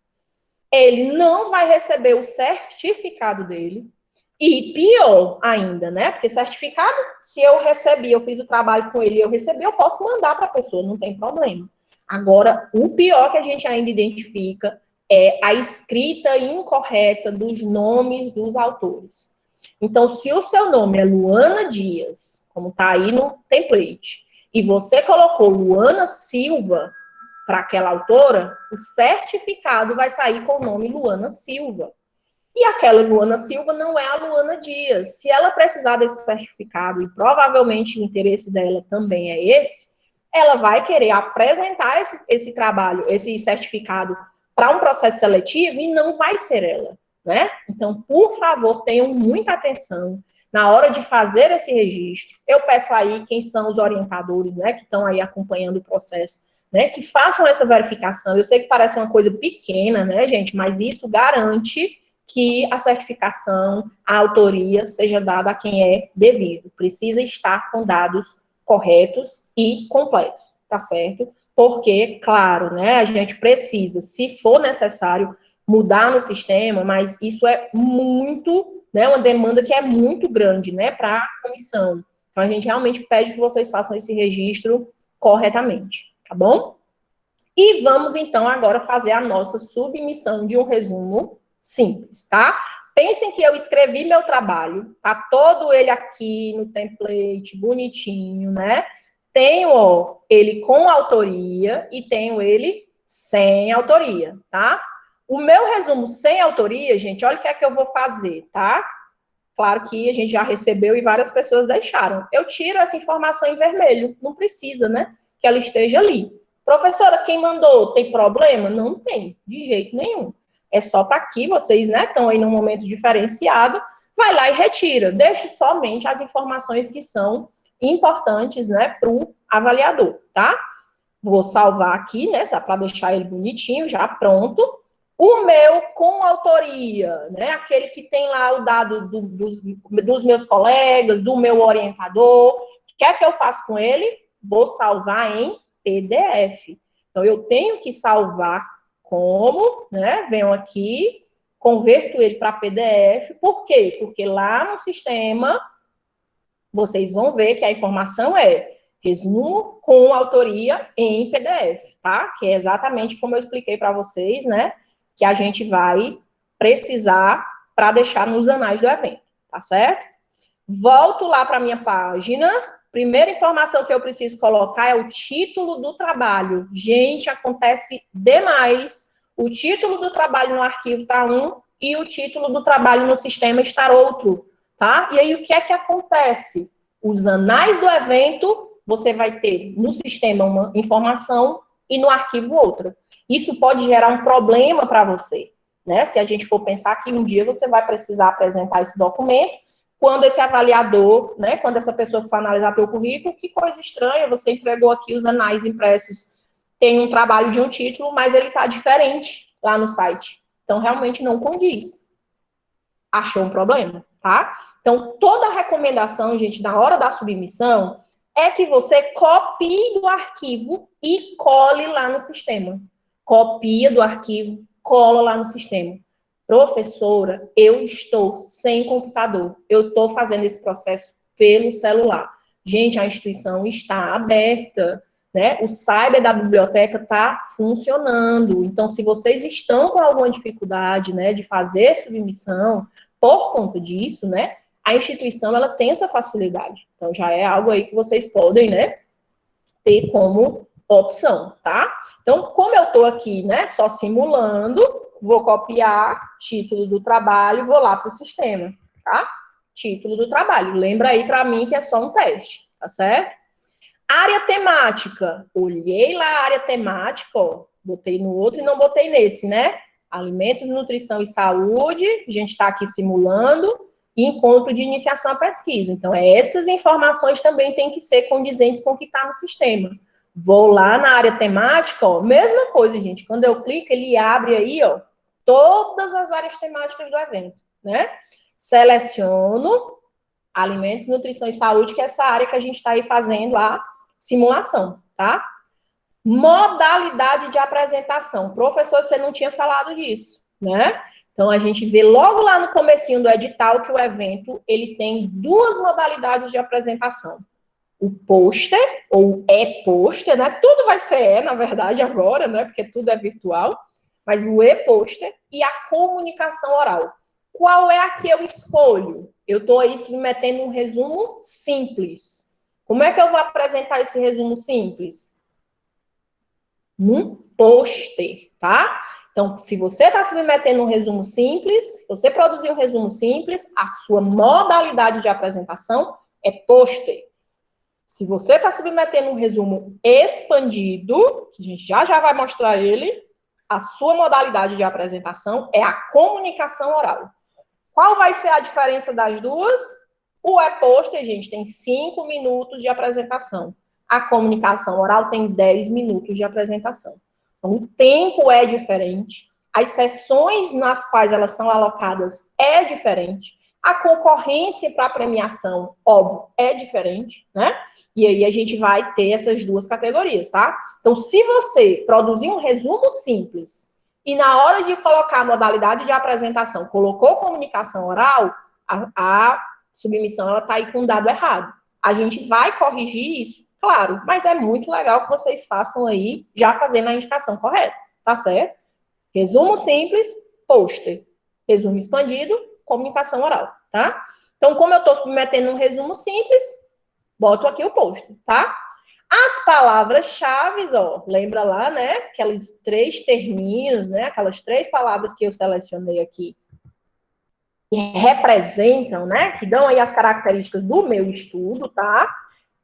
ele não vai receber o certificado dele, e pior ainda, né? Porque certificado, se eu recebi, eu fiz o trabalho com ele, eu recebi, eu posso mandar para a pessoa, não tem problema. Agora, o pior que a gente ainda identifica é a escrita incorreta dos nomes dos autores. Então, se o seu nome é Luana Dias, como está aí no template, e você colocou Luana Silva para aquela autora, o certificado vai sair com o nome Luana Silva. E aquela Luana Silva não é a Luana Dias. Se ela precisar desse certificado, e provavelmente o interesse dela também é esse, ela vai querer apresentar esse trabalho, esse certificado para um processo seletivo e não vai ser ela, né? Então, por favor, tenham muita atenção na hora de fazer esse registro. Eu peço aí quem são os orientadores, né, que estão aí acompanhando o processo, né, que façam essa verificação. Eu sei que parece uma coisa pequena, né, gente, mas isso garante que a certificação, a autoria seja dada a quem é devido. Precisa estar com dados corretos e completos, tá certo? Porque, claro, né, a gente precisa, se for necessário, mudar no sistema, mas isso é muito, né, uma demanda que é muito grande, né, para a comissão. Então, a gente realmente pede que vocês façam esse registro corretamente, tá bom? E vamos, então, agora fazer a nossa submissão de um resumo simples, tá? Pensem que eu escrevi meu trabalho, tá todo ele aqui no template, bonitinho, né? Tenho, ó, ele com autoria e tenho ele sem autoria, tá? O meu resumo sem autoria, gente, olha o que é que eu vou fazer, tá? Claro que a gente já recebeu e várias pessoas deixaram. Eu tiro essa informação em vermelho, não precisa, né? Que ela esteja ali. Professora, quem mandou, tem problema? Não tem, de jeito nenhum. É só para que vocês, né, estão aí num momento diferenciado, vai lá e retira. Deixe somente as informações que são importantes, né, para o avaliador, tá? Vou salvar aqui, né, para deixar ele bonitinho, já pronto. O meu com autoria, né, aquele que tem lá o dado dos meus colegas, do meu orientador. O que é que eu faço com ele? Vou salvar em PDF. Então, eu tenho que salvar como, né? Venho aqui, converto ele para PDF. Por quê? Porque lá no sistema, vocês vão ver que a informação é resumo com autoria em PDF, tá? Que é exatamente como eu expliquei para vocês, né? Que a gente vai precisar para deixar nos anais do evento, tá certo? Volto lá para a minha página, primeira informação que eu preciso colocar é o título do trabalho. Gente, acontece demais. O título do trabalho no arquivo está um e o título do trabalho no sistema está outro, tá? E aí, o que é que acontece? Os anais do evento, você vai ter no sistema uma informação e no arquivo outra. Isso pode gerar um problema para você, né? Se a gente for pensar que um dia você vai precisar apresentar esse documento, quando esse avaliador, né, quando essa pessoa que for analisar teu currículo, que coisa estranha, você entregou aqui os anais impressos, tem um trabalho de um título, mas ele está diferente lá no site. Então, realmente não condiz. Achou um problema, tá? Então, toda a recomendação, gente, na hora da submissão, é que você copie do arquivo e cole lá no sistema. Copia do arquivo, cola lá no sistema. Professora, eu estou sem computador. Eu estou fazendo esse processo pelo celular. Gente, a instituição está aberta, né? O cyber da biblioteca está funcionando. Então, se vocês estão com alguma dificuldade, né, de fazer submissão, por conta disso, né, a instituição, ela tem essa facilidade. Então, já é algo aí que vocês podem, né, ter como opção, tá? Então, como eu estou aqui, né, só simulando, vou copiar título do trabalho, vou lá para o sistema, tá? Título do trabalho. Lembra aí para mim que é só um teste, tá certo? Área temática. Olhei lá a área temática, ó, botei no outro e não botei nesse, né? Alimentos, nutrição e saúde, a gente está aqui simulando, e encontro de iniciação à pesquisa. Então, essas informações também têm que ser condizentes com o que está no sistema. Vou lá na área temática, ó, mesma coisa, gente. Quando eu clico, ele abre aí, ó, todas as áreas temáticas do evento, né? Seleciono alimentos, nutrição e saúde, que é essa área que a gente está aí fazendo a simulação, tá? Modalidade de apresentação. Professor, você não tinha falado disso, né? Então, a gente vê logo lá no comecinho do edital que o evento, ele tem duas modalidades de apresentação. O pôster, ou e-pôster, né? Tudo vai ser na verdade, agora, né? Porque tudo é virtual. Mas o e-pôster e a comunicação oral. Qual é a que eu escolho? Eu estou aí submetendo um resumo simples. Como é que eu vou apresentar esse resumo simples? Um pôster, tá? Então, se você está submetendo um resumo simples, você produzir um resumo simples, a sua modalidade de apresentação é pôster. Se você está submetendo um resumo expandido, que a gente já vai mostrar ele, a sua modalidade de apresentação é a comunicação oral. Qual vai ser a diferença das duas? O e-pôster, gente, tem 5 minutos de apresentação. A comunicação oral tem 10 minutos de apresentação. Então, o tempo é diferente, as sessões nas quais elas são alocadas é diferente, a concorrência para a premiação, óbvio, é diferente, né? E aí a gente vai ter essas duas categorias, tá? Então, se você produzir um resumo simples e na hora de colocar a modalidade de apresentação, colocou comunicação oral, a submissão ela está aí com um dado errado. A gente vai corrigir isso, claro, mas é muito legal que vocês façam aí, já fazendo a indicação correta, tá certo? Resumo simples, pôster. Resumo expandido, comunicação oral, tá? Então, como eu estou submetendo um resumo simples, boto aqui o pôster, tá? As palavras-chave, ó, lembra lá, né? Aqueles 3 terminhos, né? Aquelas 3 palavras que eu selecionei aqui, que representam, né? Que dão aí as características do meu estudo, tá?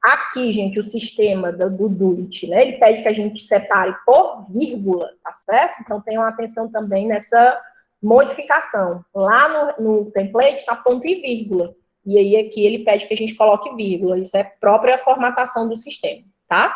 Aqui, gente, o sistema do DUIT, né? Ele pede que a gente separe por vírgula, tá certo? Então, tenham atenção também nessa modificação. Lá no template tá ponto e vírgula. E aí, aqui, ele pede que a gente coloque vírgula. Isso é própria formatação do sistema, tá?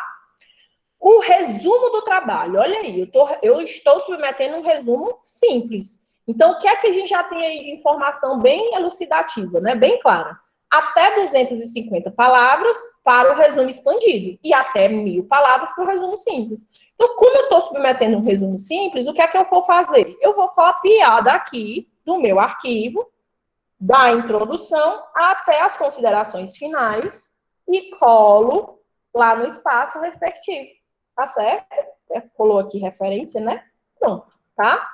O resumo do trabalho. Olha aí, eu estou submetendo um resumo simples. Então, o que é que a gente já tem aí de informação bem elucidativa, né? Bem clara. Até 250 palavras para o resumo expandido e até 1000 palavras para o resumo simples. Então, como eu estou submetendo um resumo simples, o que é que eu vou fazer? Eu vou copiar daqui, do meu arquivo, da introdução até as considerações finais e colo lá no espaço respectivo. Tá certo? Colou aqui referência, né? Pronto, tá?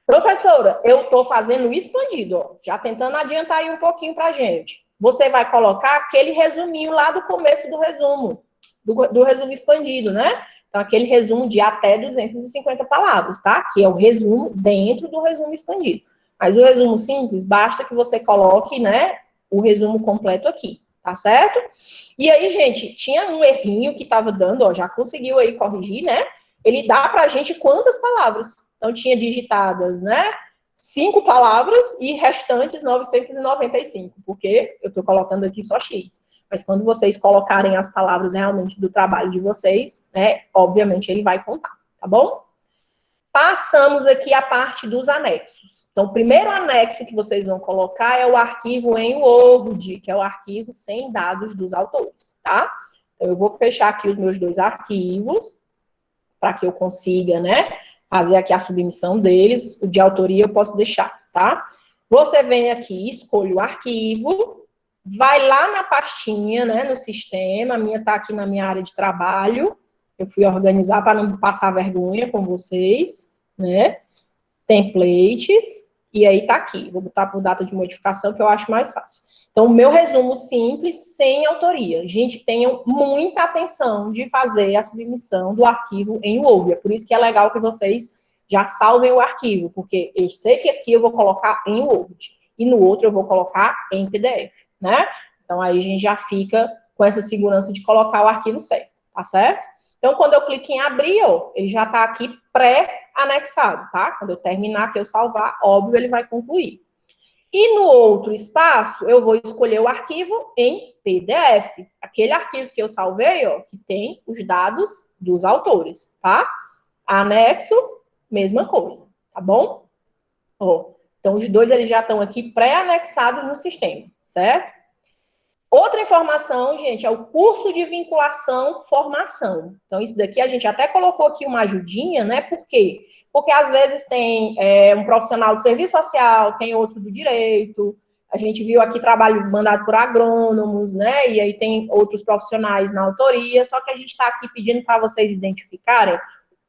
Professora, eu estou fazendo expandido, ó, já tentando adiantar aí um pouquinho para a gente. você vai colocar aquele resuminho lá do começo do resumo, do resumo expandido, né? Então, aquele resumo de até 250 palavras, tá? Que é o resumo dentro do resumo expandido. Mas o resumo simples, basta que você coloque, né, o resumo completo aqui, tá certo? E aí, gente, tinha um errinho que estava dando, ó, já conseguiu aí corrigir, né? Ele dá pra gente quantas palavras? Então, tinha digitadas, né, 5 palavras e restantes 995, porque eu tô colocando aqui só X. Mas quando vocês colocarem as palavras realmente do trabalho de vocês, né, obviamente ele vai contar, tá bom? Passamos aqui a parte dos anexos. Então, o primeiro anexo que vocês vão colocar é o arquivo em Word, que é o arquivo sem dados dos autores, tá? Então, eu vou fechar aqui os meus dois arquivos, para que eu consiga, né, fazer aqui a submissão deles. O de autoria eu posso deixar, tá? Você vem aqui, escolhe o arquivo, vai lá na pastinha, né, no sistema, a minha tá aqui na minha área de trabalho, eu fui organizar para não passar vergonha com vocês, né, templates, e aí tá aqui, vou botar por data de modificação, que eu acho mais fácil. Então, o meu resumo simples, sem autoria. Gente, tenham muita atenção de fazer a submissão do arquivo em Word, é por isso que é legal que vocês já salvem o arquivo, porque eu sei que aqui eu vou colocar em Word, e no outro eu vou colocar em PDF, né? Então, aí a gente já fica com essa segurança de colocar o arquivo certo, tá certo? Então, quando eu clico em abrir, ó, ele já está aqui pré-anexado, tá? Quando eu terminar que eu salvar, óbvio, ele vai concluir. E no outro espaço, eu vou escolher o arquivo em PDF. Aquele arquivo que eu salvei, ó, que tem os dados dos autores, tá? Anexo, mesma coisa, tá bom? Ó, então, os dois eles já estão aqui pré-anexados no sistema, certo? Outra informação, gente, é o curso de vinculação formação. Então, isso daqui a gente até colocou aqui uma ajudinha, né? Por quê? Porque às vezes tem um profissional de serviço social, tem outro do direito. A gente viu aqui trabalho mandado por agrônomos, né? E aí tem outros profissionais na autoria. Só que a gente está aqui pedindo para vocês identificarem,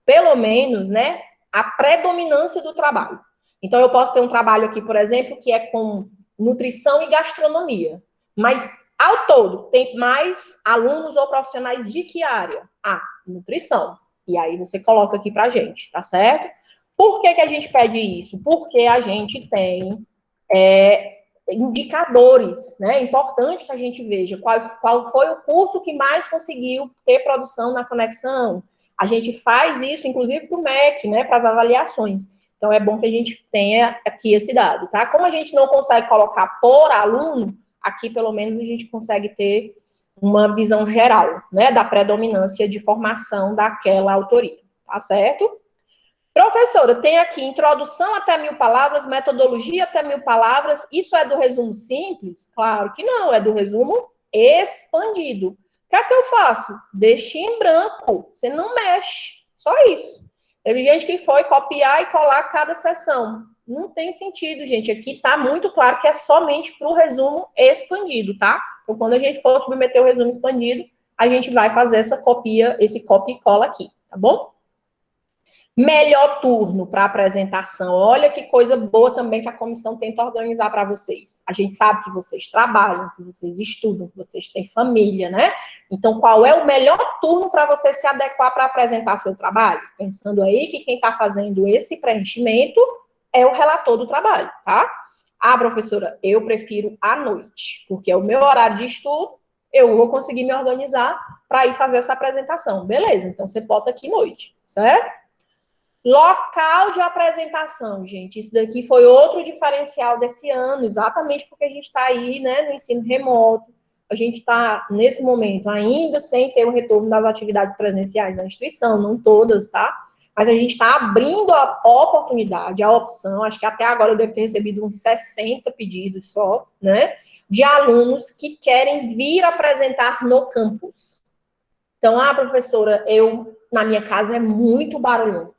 pelo menos, né, a predominância do trabalho. Então, eu posso ter um trabalho aqui, por exemplo, que é com nutrição e gastronomia. Mas, ao todo, tem mais alunos ou profissionais de que área? Ah, nutrição. E aí você coloca aqui pra gente, tá certo? Por que a gente pede isso? Porque a gente tem indicadores, né? É importante que a gente veja qual foi o curso que mais conseguiu ter produção na conexão. A gente faz isso, inclusive, para o MEC, né? Para as avaliações. Então, é bom que a gente tenha aqui esse dado, tá? Como a gente não consegue colocar por aluno, aqui, pelo menos, a gente consegue ter uma visão geral, né, da predominância de formação daquela autoria, tá certo? Professora, tem aqui introdução até 1000 palavras, metodologia até 1000 palavras, isso é do resumo simples? Claro que não, é do resumo expandido. O que é que eu faço? Deixe em branco, você não mexe, só isso. Teve gente que foi copiar e colar cada seção. Não tem sentido, gente. Aqui está muito claro que é somente para o resumo expandido, tá? Então, quando a gente for submeter o resumo expandido, a gente vai fazer essa copia, esse copia e cola aqui, tá bom? Melhor turno para apresentação. Olha que coisa boa também que a comissão tenta organizar para vocês. A gente sabe que vocês trabalham, que vocês estudam, que vocês têm família, né? Então, qual é o melhor turno para você se adequar para apresentar seu trabalho? Pensando aí que quem está fazendo esse preenchimento é o relator do trabalho, tá? Ah, professora, eu prefiro à noite, porque é o meu horário de estudo, eu vou conseguir me organizar para ir fazer essa apresentação. Beleza, então você bota aqui noite, certo? Local de apresentação, gente. Isso daqui foi outro diferencial desse ano, exatamente porque a gente está aí, né, no ensino remoto. A gente está, nesse momento, ainda sem ter o retorno das atividades presenciais na instituição, não todas, tá? Mas a gente está abrindo a oportunidade, a opção, acho que até agora eu devo ter recebido uns 60 pedidos só, né, de alunos que querem vir apresentar no campus. Então, professora, na minha casa é muito barulhento.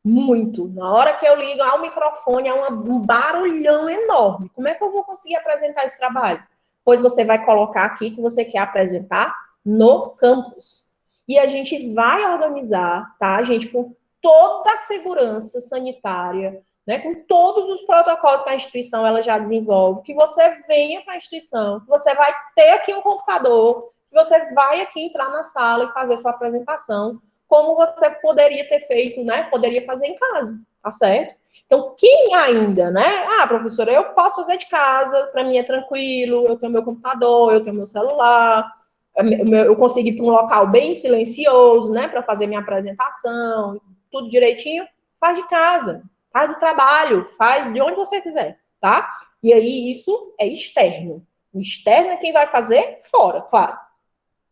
Muito. Na hora que eu ligo ao microfone, é um barulhão enorme. Como é que eu vou conseguir apresentar esse trabalho? Pois você vai colocar aqui que você quer apresentar no campus. E a gente vai organizar, tá, gente, com toda a segurança sanitária, né, com todos os protocolos que a instituição ela já desenvolve, que você venha para a instituição, que você vai ter aqui um computador, que você vai aqui entrar na sala e fazer sua apresentação, como você poderia ter feito, né, poderia fazer em casa, tá certo? Então, quem ainda, né, professora, eu posso fazer de casa, para mim é tranquilo, eu tenho meu computador, eu tenho meu celular, eu consigo ir para um local bem silencioso, né, para fazer minha apresentação, tudo direitinho, faz de casa, faz do trabalho, faz de onde você quiser, tá? E aí isso é externo. O externo é quem vai fazer fora, claro.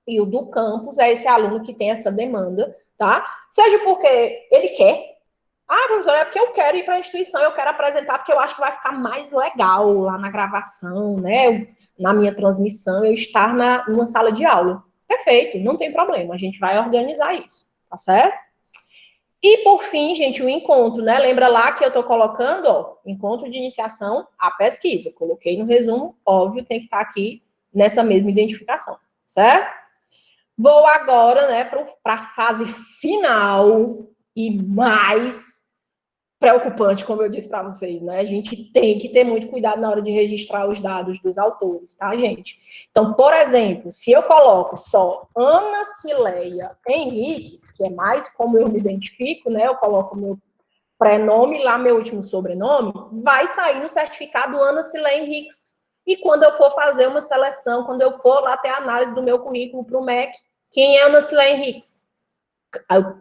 E o do campus é esse aluno que tem essa demanda, tá? Seja porque ele quer, professor, é porque eu quero ir para a instituição, eu quero apresentar, porque eu acho que vai ficar mais legal lá na gravação, né? Na minha transmissão, eu estar numa sala de aula. Perfeito, não tem problema, a gente vai organizar isso, tá certo? E, por fim, gente, o encontro, né? Lembra lá que eu estou colocando, ó, encontro de iniciação à pesquisa. Coloquei no resumo, óbvio, tem que estar aqui nessa mesma identificação, certo? Vou agora, né, para a fase final e mais preocupante, como eu disse para vocês, né? A gente tem que ter muito cuidado na hora de registrar os dados dos autores, tá, gente? Então, por exemplo, se eu coloco só Ana Cileia Henriques, que é mais como eu me identifico, né? Eu coloco meu prenome lá, meu último sobrenome, vai sair no certificado Ana Cileia Henriques. E quando eu for fazer uma seleção, quando eu for lá ter a análise do meu currículo para o MEC, quem é Ana Cileia Henriques?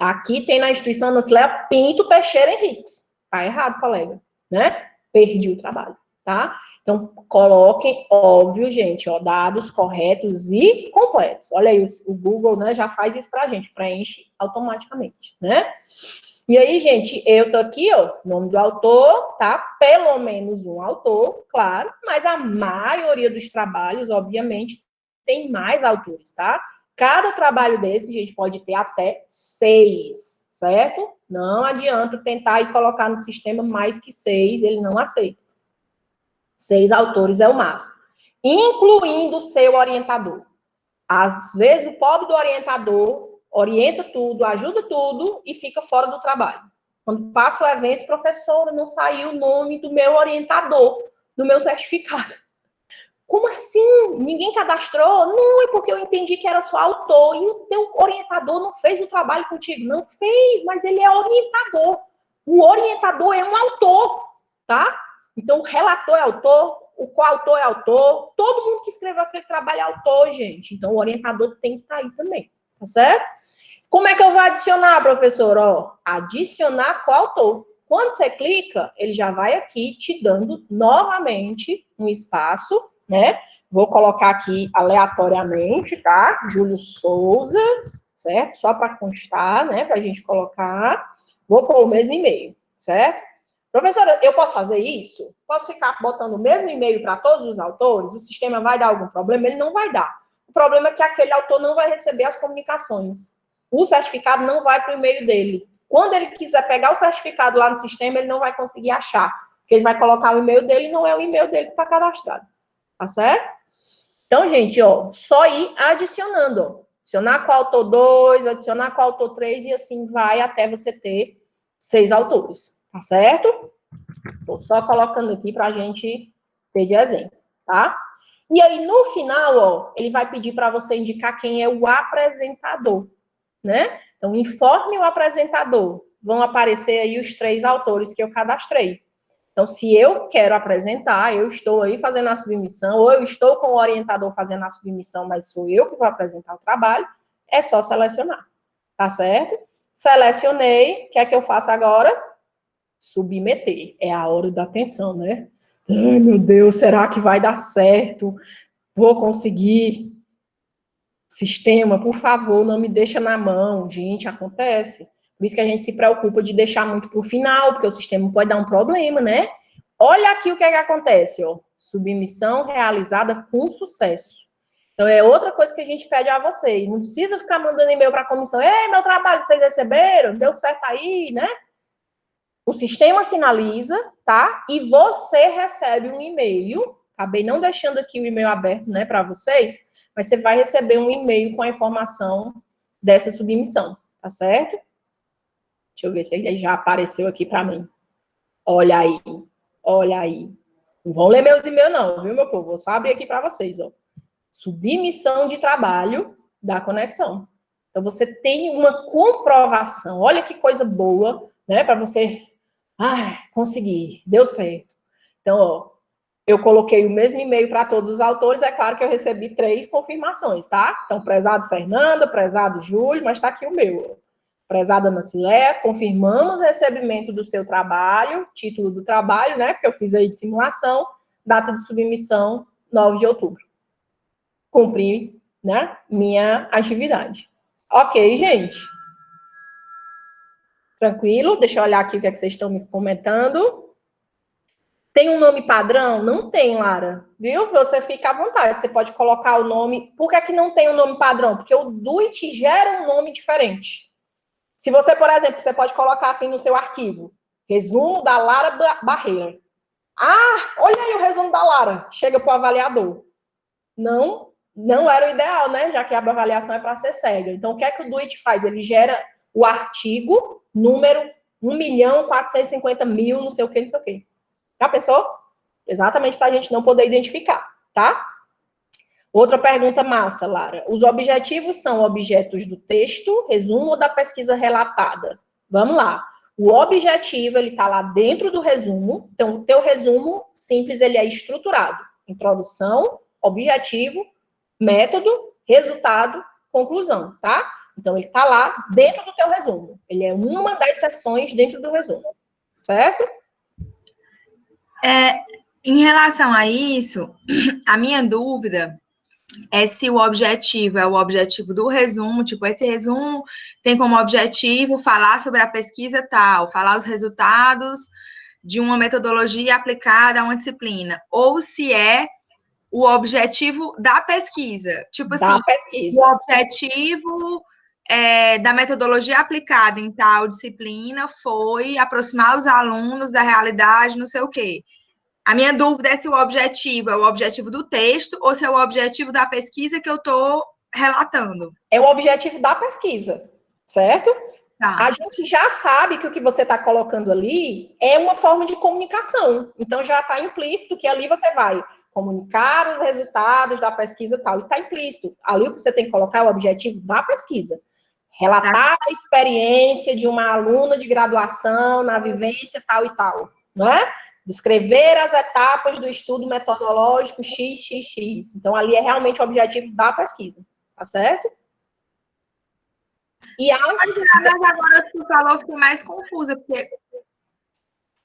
Aqui tem na instituição Ana Cileia Pinto Teixeira Henriques. Tá errado, colega, né? Perdi o trabalho, tá? Então, coloquem, óbvio, gente, ó, dados corretos e completos. Olha aí, o Google, né, já faz isso pra gente, preenche automaticamente, né? E aí, gente, eu tô aqui, ó, nome do autor, tá? Pelo menos um autor, claro, mas a maioria dos trabalhos, obviamente, tem mais autores, tá? Cada trabalho desse, gente, pode ter até 6, certo? Não adianta tentar ir colocar no sistema mais que 6, ele não aceita. 6 autores é o máximo. Incluindo o seu orientador. Às vezes, o pobre do orientador orienta tudo, ajuda tudo e fica fora do trabalho. Quando passa o evento, professora, não saiu o nome do meu orientador, do meu certificado. Como assim? Ninguém cadastrou? Não, é porque eu entendi que era só autor. E o teu orientador não fez o trabalho contigo? Não fez, mas ele é orientador. O orientador é um autor, tá? Então, o relator é autor, o coautor é autor, todo mundo que escreveu aquele trabalho é autor, gente. Então, o orientador tem que estar aí também, tá certo? Como é que eu vou adicionar, professor? Ó, adicionar coautor. Quando você clica, ele já vai aqui te dando novamente um espaço, né? Vou colocar aqui aleatoriamente, tá? Júlio Souza, certo? Só para constar, né? Para a gente colocar. Vou pôr o mesmo e-mail, certo? Professora, eu posso fazer isso? Posso ficar botando o mesmo e-mail para todos os autores? O sistema vai dar algum problema? Ele não vai dar. O problema é que aquele autor não vai receber as comunicações. O certificado não vai para o e-mail dele. Quando ele quiser pegar o certificado lá no sistema, ele não vai conseguir achar. Porque ele vai colocar o e-mail dele e não é o e-mail dele que está cadastrado. Tá certo? Então, gente, ó, só ir adicionando, ó. Adicionar com o autor 2, adicionar com o autor 3 e assim vai até você ter 6 autores. Tá certo? Estou só colocando aqui para a gente ter de exemplo, tá? E aí, no final, ó, ele vai pedir para você indicar quem é o apresentador, né? Então, informe o apresentador. Vão aparecer aí os 3 autores que eu cadastrei. Então, se eu quero apresentar, eu estou aí fazendo a submissão, ou eu estou com o orientador fazendo a submissão, mas sou eu que vou apresentar o trabalho, é só selecionar, tá certo? Selecionei, o que é que eu faço agora? Submeter. É a hora da atenção, né? Ai, meu Deus, será que vai dar certo? Vou conseguir? Sistema, por favor, não me deixa na mão. Gente, acontece. Por isso que a gente se preocupa de deixar muito para o final, porque o sistema pode dar um problema, né? Olha aqui o que é que acontece, ó. Submissão realizada com sucesso. Então, é outra coisa que a gente pede a vocês. Não precisa ficar mandando e-mail para a comissão. Ei, meu trabalho, vocês receberam? Deu certo aí, né? O sistema sinaliza, tá? E você recebe um e-mail. Acabei não deixando aqui o e-mail aberto, né, para vocês, mas você vai receber um e-mail com a informação dessa submissão, tá certo? Deixa eu ver se ele já apareceu aqui para mim. Olha aí, olha aí. Não vão ler meus e-mails não, viu, meu povo? Vou só abrir aqui para vocês, ó. Submissão de trabalho da conexão. Então, você tem uma comprovação. Olha que coisa boa, né? Para você conseguir, deu certo. Então, ó, eu coloquei o mesmo e-mail para todos os autores, é claro que eu recebi 3 confirmações, tá? Então, prezado Fernanda, prezado Júlio, mas está aqui o meu. Prezada Nacileia, confirmamos o recebimento do seu trabalho, título do trabalho, né? Porque eu fiz aí de simulação, data de submissão, 9 de outubro. Cumpri, né? Minha atividade. Ok, gente. Tranquilo? Deixa eu olhar aqui o que é que vocês estão me comentando. Tem um nome padrão? Não tem, Lara. Viu? Você fica à vontade. Você pode colocar o nome. Por que não tem um nome padrão? Porque o DUIT gera um nome diferente. Se você, por exemplo, você pode colocar assim no seu arquivo. Resumo da Lara Barreira. Olha aí o resumo da Lara. Chega para o avaliador. Não era o ideal, né? Já que a avaliação é para ser cega. Então, o que é que o DUIT faz? Ele gera o artigo número 1.450.000, não sei o que, não sei o que. Já pensou? Exatamente para a gente não poder identificar, tá? Outra pergunta massa, Lara. Os objetivos são objetos do texto, resumo ou da pesquisa relatada? Vamos lá. O objetivo, ele está lá dentro do resumo. Então, o teu resumo simples, ele é estruturado. Introdução, objetivo, método, resultado, conclusão, tá? Então, ele está lá dentro do teu resumo. Ele é uma das seções dentro do resumo, certo? Em relação a isso, a minha dúvida é se o objetivo é o objetivo do resumo, tipo, esse resumo tem como objetivo falar sobre a pesquisa tal, falar os resultados de uma metodologia aplicada a uma disciplina, ou se é o objetivo da pesquisa. Tipo assim, pesquisa. o objetivo da metodologia aplicada em tal disciplina foi aproximar os alunos da realidade, não sei o quê. A minha dúvida é se o objetivo é o objetivo do texto ou se é o objetivo da pesquisa que eu estou relatando. É o objetivo da pesquisa, certo? Tá. A gente já sabe que o que você está colocando ali é uma forma de comunicação. Então, já está implícito que ali você vai comunicar os resultados da pesquisa tal. Está implícito. Ali o que você tem que colocar é o objetivo da pesquisa. Relatar a experiência de uma aluna de graduação na vivência tal e tal, não é? Descrever as etapas do estudo metodológico XXX. Então, ali é realmente o objetivo da pesquisa, tá certo? Mas agora que tu falou, eu fiquei mais confusa, porque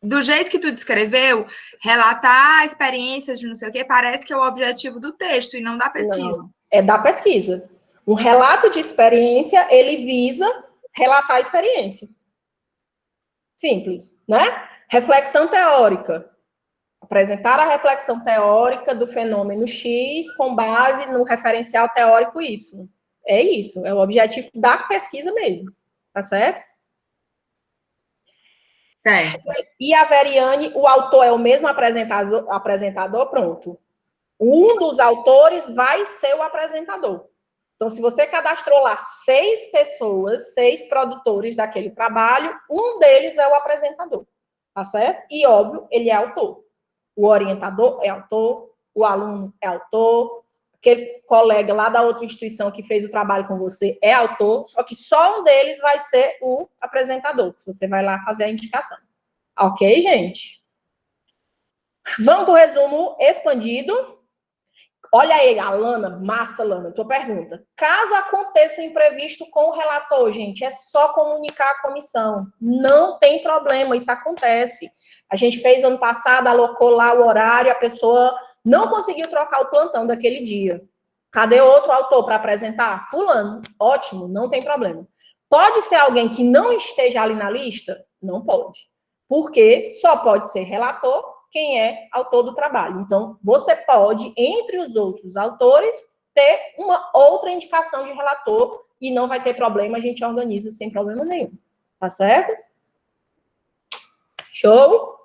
do jeito que tu descreveu, relatar experiências de não sei o quê, parece que é o objetivo do texto e não da pesquisa. Não, é da pesquisa. Um relato de experiência, ele visa relatar a experiência. Simples, né? Reflexão teórica. Apresentar a reflexão teórica do fenômeno X com base no referencial teórico Y. É isso, é o objetivo da pesquisa mesmo, tá certo? Certo. E a Veriane, o autor é o mesmo apresentador, pronto. Um dos autores vai ser o apresentador. Então, se você cadastrou lá 6 pessoas, 6 produtores daquele trabalho, um deles é o apresentador, tá certo? E, óbvio, ele é autor. O orientador é autor, o aluno é autor, aquele colega lá da outra instituição que fez o trabalho com você é autor, só que só um deles vai ser o apresentador, que você vai lá fazer a indicação. Ok, gente? Vamos para o resumo expandido. Olha aí, a Lana, massa, Lana, tua pergunta. Caso aconteça um imprevisto com o relator, gente, é só comunicar à comissão. Não tem problema, isso acontece. A gente fez ano passado, alocou lá o horário, a pessoa não conseguiu trocar o plantão daquele dia. Cadê outro autor para apresentar? Fulano. Ótimo, não tem problema. Pode ser alguém que não esteja ali na lista? Não pode. Porque só pode ser relator quem é autor do trabalho. Então, você pode, entre os outros autores, ter uma outra indicação de relator e não vai ter problema, a gente organiza sem problema nenhum. Tá certo? Show?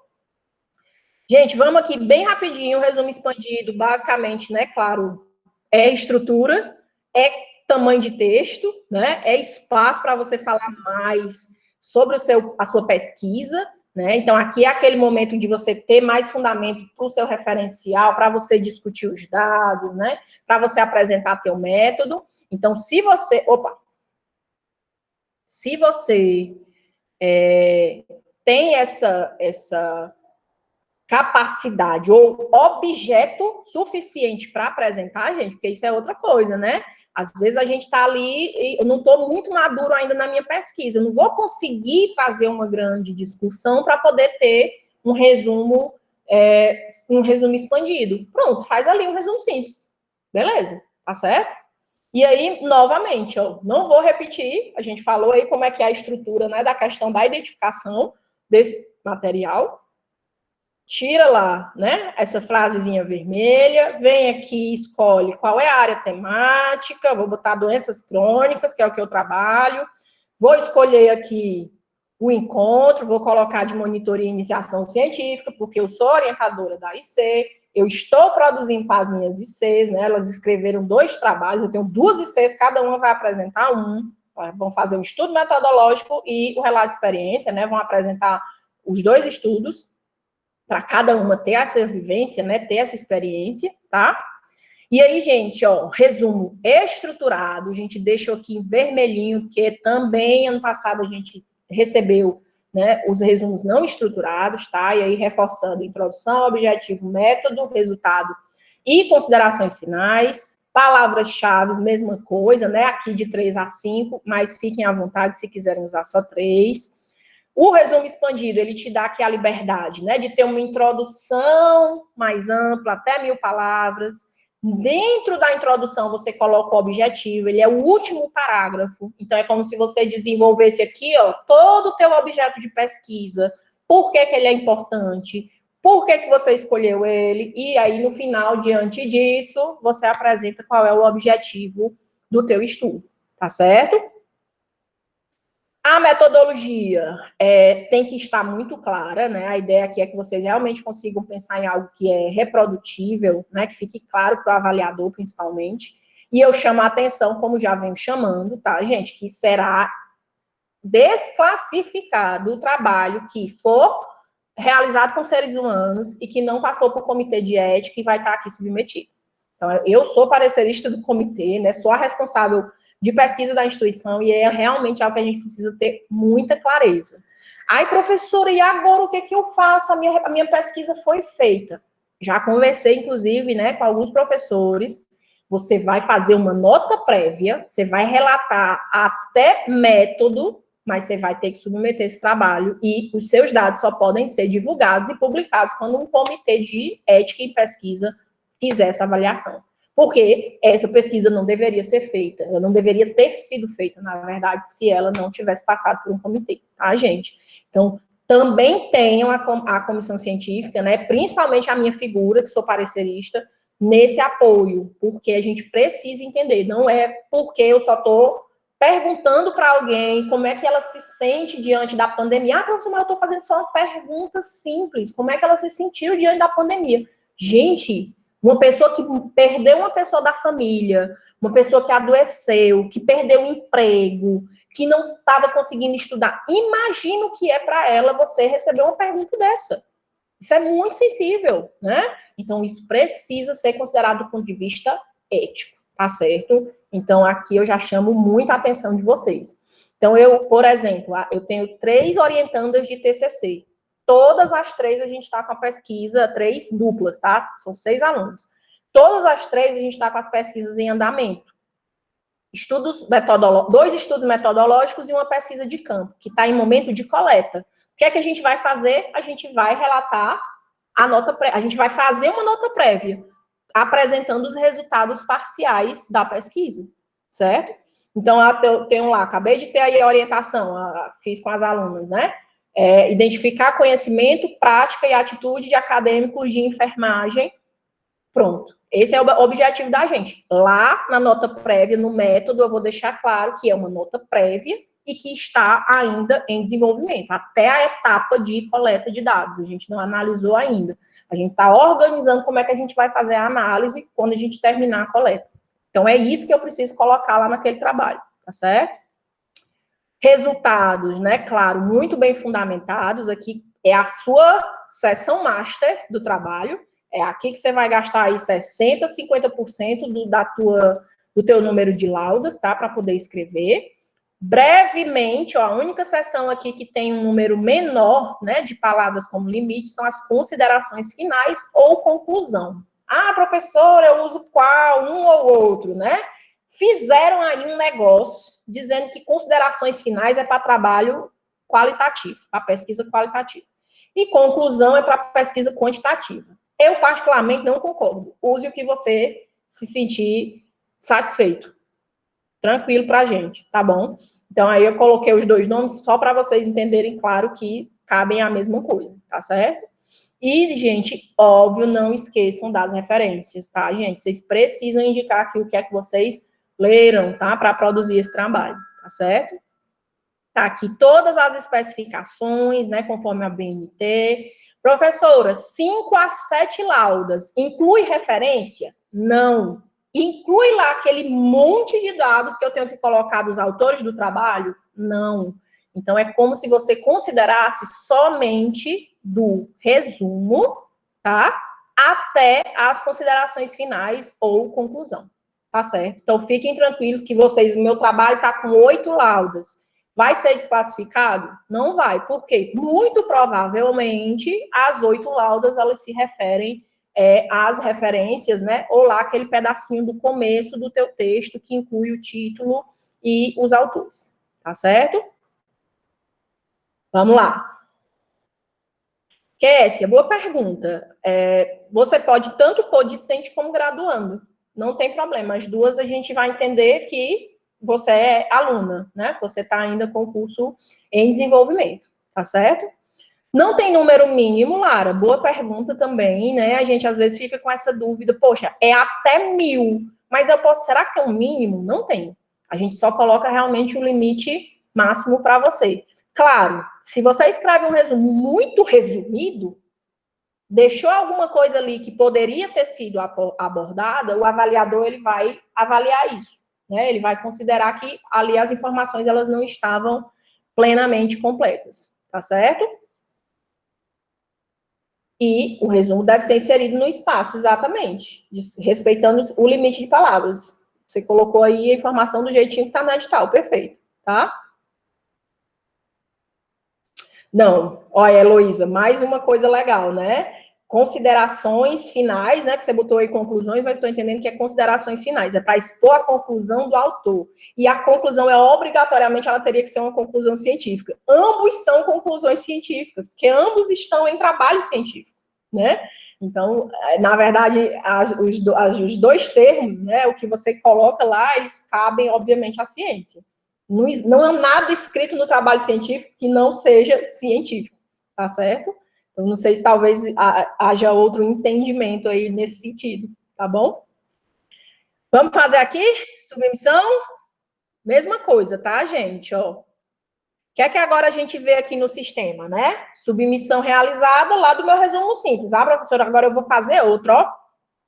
Gente, vamos aqui bem rapidinho, resumo expandido, basicamente, né, claro, é estrutura, é tamanho de texto, né, é espaço para você falar mais sobre a sua pesquisa, né? Então, aqui é aquele momento de você ter mais fundamento para o seu referencial, para você discutir os dados, né? Para você apresentar teu método. Então, se você tem essa capacidade ou objeto suficiente para apresentar, gente, porque isso é outra coisa, né? Às vezes a gente está ali e eu não estou muito maduro ainda na minha pesquisa, eu não vou conseguir fazer uma grande discussão para poder ter um resumo expandido. Pronto, faz ali um resumo simples. Beleza, tá certo? E aí, novamente, eu não vou repetir, a gente falou aí como é que é a estrutura, né, da questão da identificação desse material. Tira lá, né, essa frasezinha vermelha, vem aqui, escolhe qual é a área temática, vou botar doenças crônicas, que é o que eu trabalho, vou escolher aqui o encontro, vou colocar de monitoria e iniciação científica, porque eu sou orientadora da IC, eu estou produzindo para as minhas ICs, né, elas escreveram 2 trabalhos, eu tenho 2 ICs, cada uma vai apresentar vão fazer um estudo metodológico e o relato de experiência, né, vão apresentar os 2 estudos, para cada uma ter essa vivência, né, ter essa experiência, tá? E aí, gente, ó, resumo estruturado, a gente deixou aqui em vermelhinho, porque também ano passado a gente recebeu, né, os resumos não estruturados, tá? E aí, reforçando introdução, objetivo, método, resultado e considerações finais, palavras-chave, mesma coisa, né? Aqui de 3 a 5, mas fiquem à vontade se quiserem usar só 3. O resumo expandido, ele te dá aqui a liberdade, né, de ter uma introdução mais ampla, até 1000 palavras. Dentro da introdução, você coloca o objetivo, ele é o último parágrafo. Então, é como se você desenvolvesse aqui, ó, todo o teu objeto de pesquisa, por que ele é importante, por que você escolheu ele, e aí, no final, diante disso, você apresenta qual é o objetivo do teu estudo, tá certo? A metodologia tem que estar muito clara, né? A ideia aqui é que vocês realmente consigam pensar em algo que é reprodutível, né? Que fique claro para o avaliador, principalmente. E eu chamo a atenção, como já venho chamando, tá, gente? Que será desclassificado o trabalho que for realizado com seres humanos e que não passou por comitê de ética e vai estar aqui submetido. Então, eu sou parecerista do comitê, né? Sou a responsável de pesquisa da instituição e é realmente algo que a gente precisa ter muita clareza. Ai, professora, e agora o que que eu faço? A minha pesquisa foi feita. Já conversei, inclusive, né, com alguns professores. Você vai fazer uma nota prévia, você vai relatar até método, mas você vai ter que submeter esse trabalho e os seus dados só podem ser divulgados e publicados quando um comitê de ética e pesquisa fizer essa avaliação. Porque essa pesquisa não deveria ser feita, ela não deveria ter sido feita, na verdade, se ela não tivesse passado por um comitê, tá, gente? Então, também tenham a comissão científica, né, principalmente a minha figura, que sou parecerista, nesse apoio, porque a gente precisa entender, não é porque eu só estou perguntando para alguém como é que ela se sente diante da pandemia. Ah, professor, mas eu estou fazendo só uma pergunta simples, como é que ela se sentiu diante da pandemia? Gente, uma pessoa que perdeu uma pessoa da família, uma pessoa que adoeceu, que perdeu o emprego, que não estava conseguindo estudar. Imagina o que é para ela você receber uma pergunta dessa. Isso é muito sensível, né? Então, isso precisa ser considerado do ponto de vista ético, tá certo? Então, aqui eu já chamo muita atenção de vocês. Então, por exemplo, eu tenho 3 orientandas de TCC. Todas as 3 a gente está com a pesquisa, 3 duplas, tá? São 6 alunos. Todas as 3 a gente está com as pesquisas em andamento. 2 estudos metodológicos e uma pesquisa de campo, que está em momento de coleta. O que é que a gente vai fazer? A gente vai relatar a gente vai fazer uma nota prévia, apresentando os resultados parciais da pesquisa, certo? Então, eu tenho lá, acabei de ter aí a orientação, fiz com as alunas, né? Identificar conhecimento, prática e atitude de acadêmicos de enfermagem. Pronto. Esse é o objetivo da gente. Lá na nota prévia, no método, eu vou deixar claro que é uma nota prévia e que está ainda em desenvolvimento, até a etapa de coleta de dados. A gente não analisou ainda. A gente está organizando como é que a gente vai fazer a análise quando a gente terminar a coleta. Então, é isso que eu preciso colocar lá naquele trabalho, tá certo? Resultados, né, claro, muito bem fundamentados. Aqui é a sua sessão master do trabalho, é aqui que você vai gastar aí 60%, 50% do teu número de laudas, tá? Para poder escrever. Brevemente, ó, a única seção aqui que tem um número menor, né, de palavras como limite são as considerações finais ou conclusão. Ah, professora, eu uso qual? Um ou outro, né? Fizeram aí um negócio dizendo que considerações finais é para trabalho qualitativo, para pesquisa qualitativa. E conclusão é para pesquisa quantitativa. Eu, particularmente, não concordo. Use o que você se sentir satisfeito. Tranquilo para a gente, tá bom? Então, aí eu coloquei os dois nomes só para vocês entenderem, claro, que cabem a mesma coisa, tá certo? E, gente, óbvio, não esqueçam das referências, tá, gente? Vocês precisam indicar aqui o que é que vocês leram, tá? Para produzir esse trabalho, tá certo? Tá aqui todas as especificações, né? Conforme a BNT. Professora, 5 a 7 laudas. Inclui referência? Não. Inclui lá aquele monte de dados que eu tenho que colocar dos autores do trabalho? Não. Então, é como se você considerasse somente do resumo, tá? Até as considerações finais ou conclusão, tá certo? Então, fiquem tranquilos que vocês, o meu trabalho está com 8 laudas. Vai ser desclassificado? Não vai. Por quê? Muito provavelmente, as 8 laudas, elas se referem às referências, né? Ou lá aquele pedacinho do começo do teu texto que inclui o título e os autores. Tá certo? Vamos lá. Kécia, boa pergunta. Você pode tanto pôr discente como graduando. Não tem problema. As duas a gente vai entender que você é aluna, né? Você está ainda com o curso em desenvolvimento, tá certo? Não tem número mínimo, Lara? Boa pergunta também, né? A gente às vezes fica com essa dúvida, poxa, é até 1000, mas eu posso, será que é um mínimo? Não tem. A gente só coloca realmente o limite máximo para você. Claro, se você escreve um resumo muito resumido, deixou alguma coisa ali que poderia ter sido abordada, o avaliador ele vai avaliar isso, né? Ele vai considerar que ali as informações elas não estavam plenamente completas, tá certo? E o resumo deve ser inserido no espaço, exatamente, respeitando o limite de palavras. Você colocou aí a informação do jeitinho que está no edital, perfeito, tá? Não, olha, Heloísa, mais uma coisa legal, né? Considerações finais, né? Que você botou aí conclusões, mas estou entendendo que é considerações finais, é para expor a conclusão do autor. E a conclusão obrigatoriamente, ela teria que ser uma conclusão científica. Ambos são conclusões científicas, porque ambos estão em trabalho científico, né? Então, na verdade, os dois termos, né? O que você coloca lá, eles cabem, obviamente, à ciência. Não é nada escrito no trabalho científico que não seja científico, tá certo? Eu não sei se talvez haja outro entendimento aí nesse sentido, tá bom? Vamos fazer aqui, submissão? Mesma coisa, tá, gente? Ó. O que é que agora a gente vê aqui no sistema, né? Submissão realizada lá do meu resumo simples. Ah, professora, agora eu vou fazer outro, ó.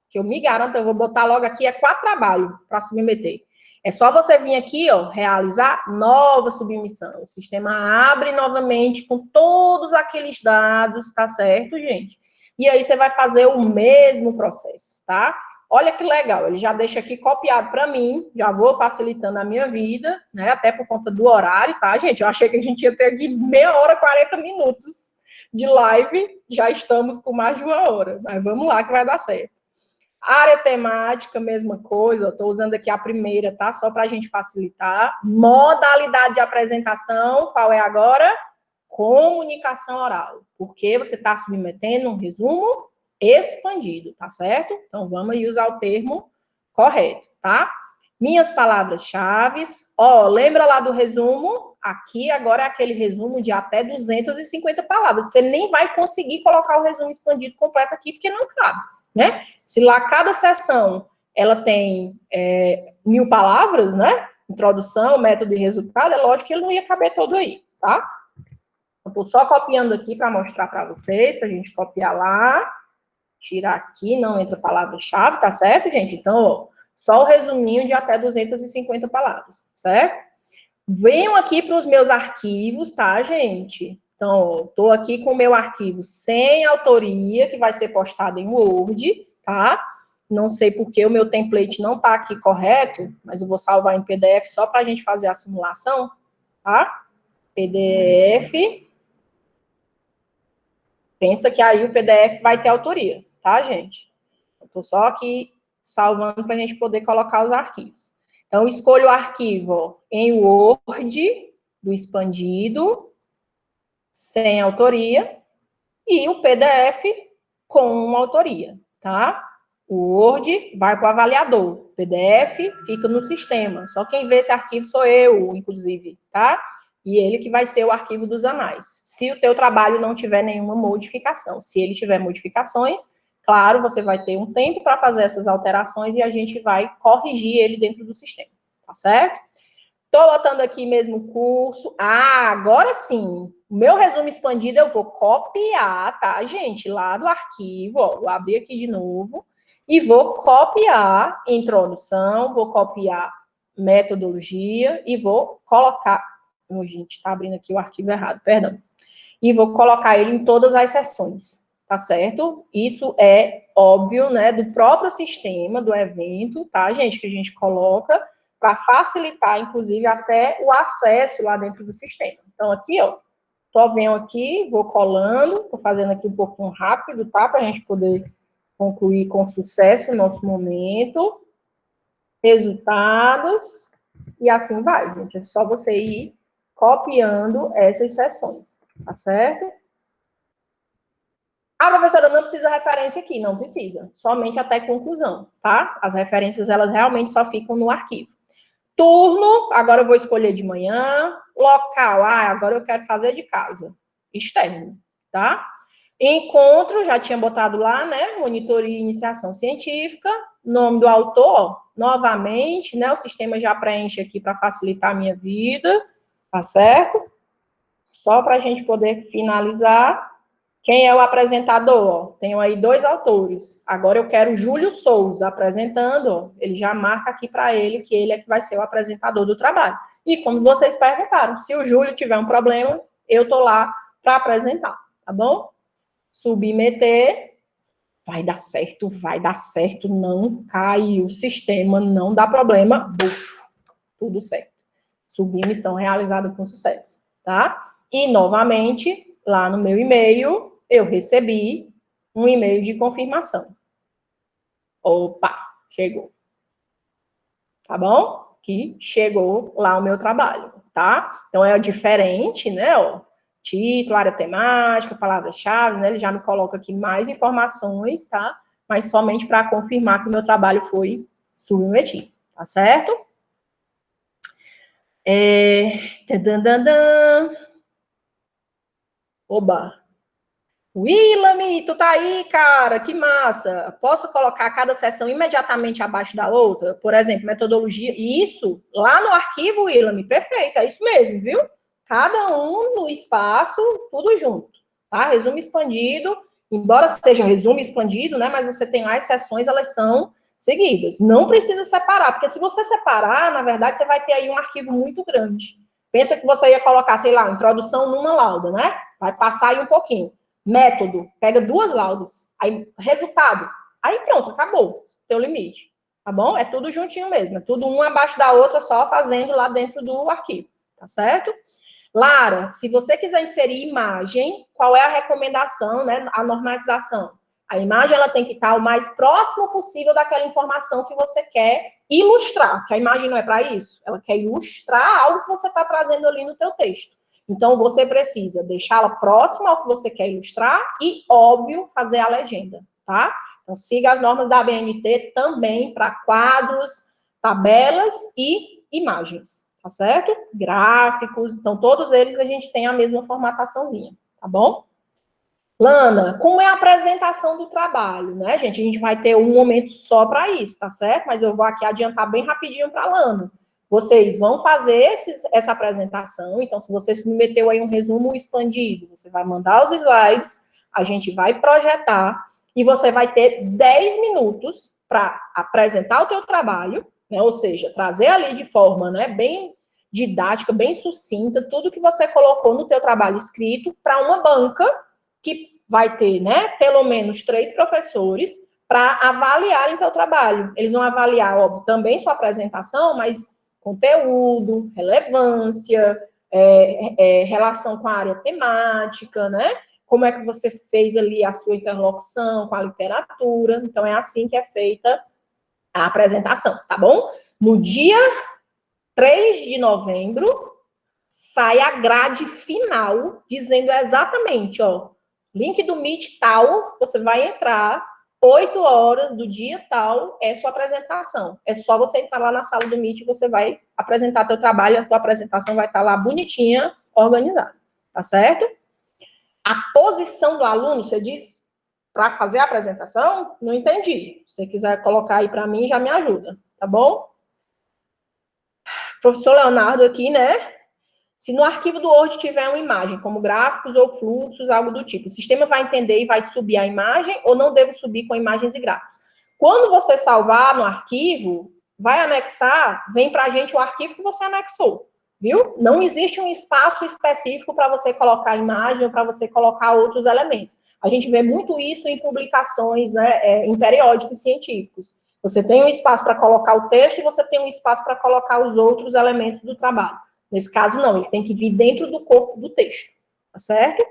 Que eu me garanto, eu vou botar logo aqui, 4 trabalhos para submeter. É só você vir aqui, ó, realizar nova submissão. O sistema abre novamente com todos aqueles dados, tá certo, gente? E aí você vai fazer o mesmo processo, tá? Olha que legal, ele já deixa aqui copiado para mim, já vou facilitando a minha vida, né? Até por conta do horário, tá, gente? Eu achei que a gente ia ter aqui meia hora, 40 minutos de live, já estamos com mais de 1 hora, mas vamos lá que vai dar certo. Área temática, mesma coisa, estou usando aqui a primeira, tá? Só para a gente facilitar. Modalidade de apresentação, qual é agora? Comunicação oral. Porque você está submetendo um resumo expandido, tá certo? Então, vamos aí usar o termo correto, tá? Minhas palavras-chave. Ó, lembra lá do resumo? Aqui agora é aquele resumo de até 250 palavras. Você nem vai conseguir colocar o resumo expandido completo aqui, porque não cabe. Né? Se lá cada sessão ela tem 1000 palavras, né? Introdução, método e resultado, é lógico que ele não ia caber todo aí, tá? Estou só copiando aqui para mostrar para vocês, para a gente copiar lá, tirar aqui, não entra palavra-chave, tá certo, gente? Então, ó, só o resuminho de até 250 palavras, certo? Venham aqui para os meus arquivos, tá, gente? Então, estou aqui com o meu arquivo sem autoria, que vai ser postado em Word, tá? Não sei porque o meu template não está aqui correto, mas eu vou salvar em PDF só para a gente fazer a simulação, tá? PDF. Pensa que aí o PDF vai ter autoria, tá, gente? Estou só aqui salvando para a gente poder colocar os arquivos. Então, escolho o arquivo em Word, do expandido, sem autoria, e o PDF com autoria, tá? O Word vai para o avaliador, PDF fica no sistema. Só quem vê esse arquivo sou eu, inclusive, tá? E ele que vai ser o arquivo dos anais. Se o teu trabalho não tiver nenhuma modificação. Se ele tiver modificações, claro, você vai ter um tempo para fazer essas alterações e a gente vai corrigir ele dentro do sistema, tá certo? Estou botando aqui mesmo o curso. Ah, agora sim. O meu resumo expandido eu vou copiar, tá, gente? Lá do arquivo, ó. Vou abrir aqui de novo. E vou copiar introdução, vou copiar metodologia e vou colocar... Oh, gente, tá abrindo aqui o arquivo errado, perdão. E vou colocar ele em todas as sessões, tá certo? Isso é óbvio, né, do próprio sistema, do evento, tá, gente? Que a gente coloca para facilitar, inclusive, até o acesso lá dentro do sistema. Então, aqui, ó, só venho aqui, vou colando, tô fazendo aqui um pouquinho rápido, tá? Para a gente poder concluir com sucesso o nosso momento. Resultados, e assim vai, gente. É só você ir copiando essas sessões, tá certo? A professora não precisa referência aqui, não precisa. Somente até conclusão, tá? As referências, elas realmente só ficam no arquivo. Turno, agora eu vou escolher de manhã. Local, agora eu quero fazer de casa. Externo, tá? Encontro, já tinha botado lá, né? Monitoria e iniciação científica. Nome do autor, novamente, né? O sistema já preenche aqui para facilitar a minha vida, tá certo? Só para a gente poder finalizar. Quem é o apresentador? Tenho aí 2 autores. Agora eu quero Júlio Souza apresentando. Ele já marca aqui para ele que ele é que vai ser o apresentador do trabalho. E como vocês perguntaram, se o Júlio tiver um problema, eu estou lá para apresentar, tá bom? Submeter. Vai dar certo, não cai o sistema, não dá problema. Buf, tudo certo. Submissão realizada com sucesso, tá? E, novamente, lá no meu e-mail, eu recebi um e-mail de confirmação. Opa, chegou. Tá bom? Que chegou lá o meu trabalho, tá? Então, é diferente, né? Ó, título, área temática, palavras-chave, né? Ele já me coloca aqui mais informações, tá? Mas somente para confirmar que o meu trabalho foi submetido, tá certo? Oba! Willamy, tu tá aí, cara? Que massa! Posso colocar cada sessão imediatamente abaixo da outra? Por exemplo, metodologia. Isso, lá no arquivo, Willamy, perfeito, é isso mesmo, viu? Cada um no espaço, tudo junto, tá? Resumo expandido, embora seja resumo expandido, né? Mas você tem lá as sessões, elas são seguidas. Não precisa separar, porque se você separar, na verdade, você vai ter aí um arquivo muito grande. Pensa que você ia colocar, sei lá, introdução numa lauda, né? Vai passar aí um pouquinho. Método, pega 2 laudas. Aí, resultado. Aí pronto, acabou. Teu limite. Tá bom? É tudo juntinho mesmo. É tudo uma abaixo da outra, só fazendo lá dentro do arquivo. Tá certo? Lara, se você quiser inserir imagem, qual é a recomendação, né? A normatização. A imagem, ela tem que estar o mais próximo possível daquela informação que você quer ilustrar, que a imagem não é para isso. Ela quer ilustrar algo que você está trazendo ali no teu texto. Então, você precisa deixá-la próxima ao que você quer ilustrar e, óbvio, fazer a legenda, tá? Então, siga as normas da ABNT também para quadros, tabelas e imagens, tá certo? Gráficos, então, todos eles a gente tem a mesma formataçãozinha, tá bom? Lana, como é a apresentação do trabalho, né, gente? A gente vai ter um momento só para isso, tá certo? Mas eu vou aqui adiantar bem rapidinho para a Lana. Vocês vão fazer essa apresentação, então, se você submeteu aí um resumo expandido, você vai mandar os slides, a gente vai projetar, e você vai ter 10 minutos para apresentar o teu trabalho, né, ou seja, trazer ali de forma, né, bem didática, bem sucinta, tudo que você colocou no teu trabalho escrito para uma banca que vai ter, né, pelo menos 3 professores para avaliarem teu trabalho. Eles vão avaliar, óbvio, também sua apresentação, mas conteúdo, relevância, relação com a área temática, né? Como é que você fez ali a sua interlocução com a literatura. Então, é assim que é feita a apresentação, tá bom? No dia 3 de novembro, sai a grade final, dizendo exatamente, ó, link do Meet tal, você vai entrar, 8 horas do dia tal, é sua apresentação. É só você entrar lá na sala do Meet e você vai apresentar teu trabalho, a tua apresentação vai estar lá bonitinha, organizada, tá certo? A posição do aluno, você diz, para fazer a apresentação? Não entendi. Se você quiser colocar aí para mim, já me ajuda, tá bom? Professor Leonardo aqui, né? Se no arquivo do Word tiver uma imagem, como gráficos ou fluxos, algo do tipo, o sistema vai entender e vai subir a imagem ou não devo subir com imagens e gráficos? Quando você salvar no arquivo, vai anexar, vem para a gente o arquivo que você anexou, viu? Não existe um espaço específico para você colocar imagem ou para você colocar outros elementos. A gente vê muito isso em publicações, né, em periódicos científicos. Você tem um espaço para colocar o texto e você tem um espaço para colocar os outros elementos do trabalho. Nesse caso, não, ele tem que vir dentro do corpo do texto, tá certo?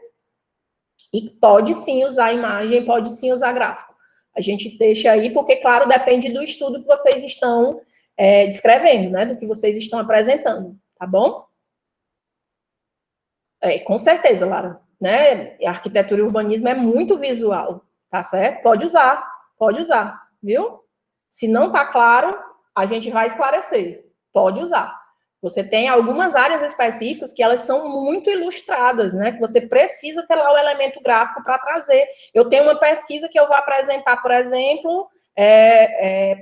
E pode sim usar imagem, pode sim usar gráfico. A gente deixa aí, porque, claro, depende do estudo que vocês estão descrevendo, né? Do que vocês estão apresentando, tá bom? Com certeza, Lara. Né? A arquitetura e urbanismo é muito visual, tá certo? Pode usar, viu? Se não tá claro, a gente vai esclarecer. Pode usar. Você tem algumas áreas específicas que elas são muito ilustradas, né? Que você precisa ter lá o elemento gráfico para trazer. Eu tenho uma pesquisa que eu vou apresentar, por exemplo,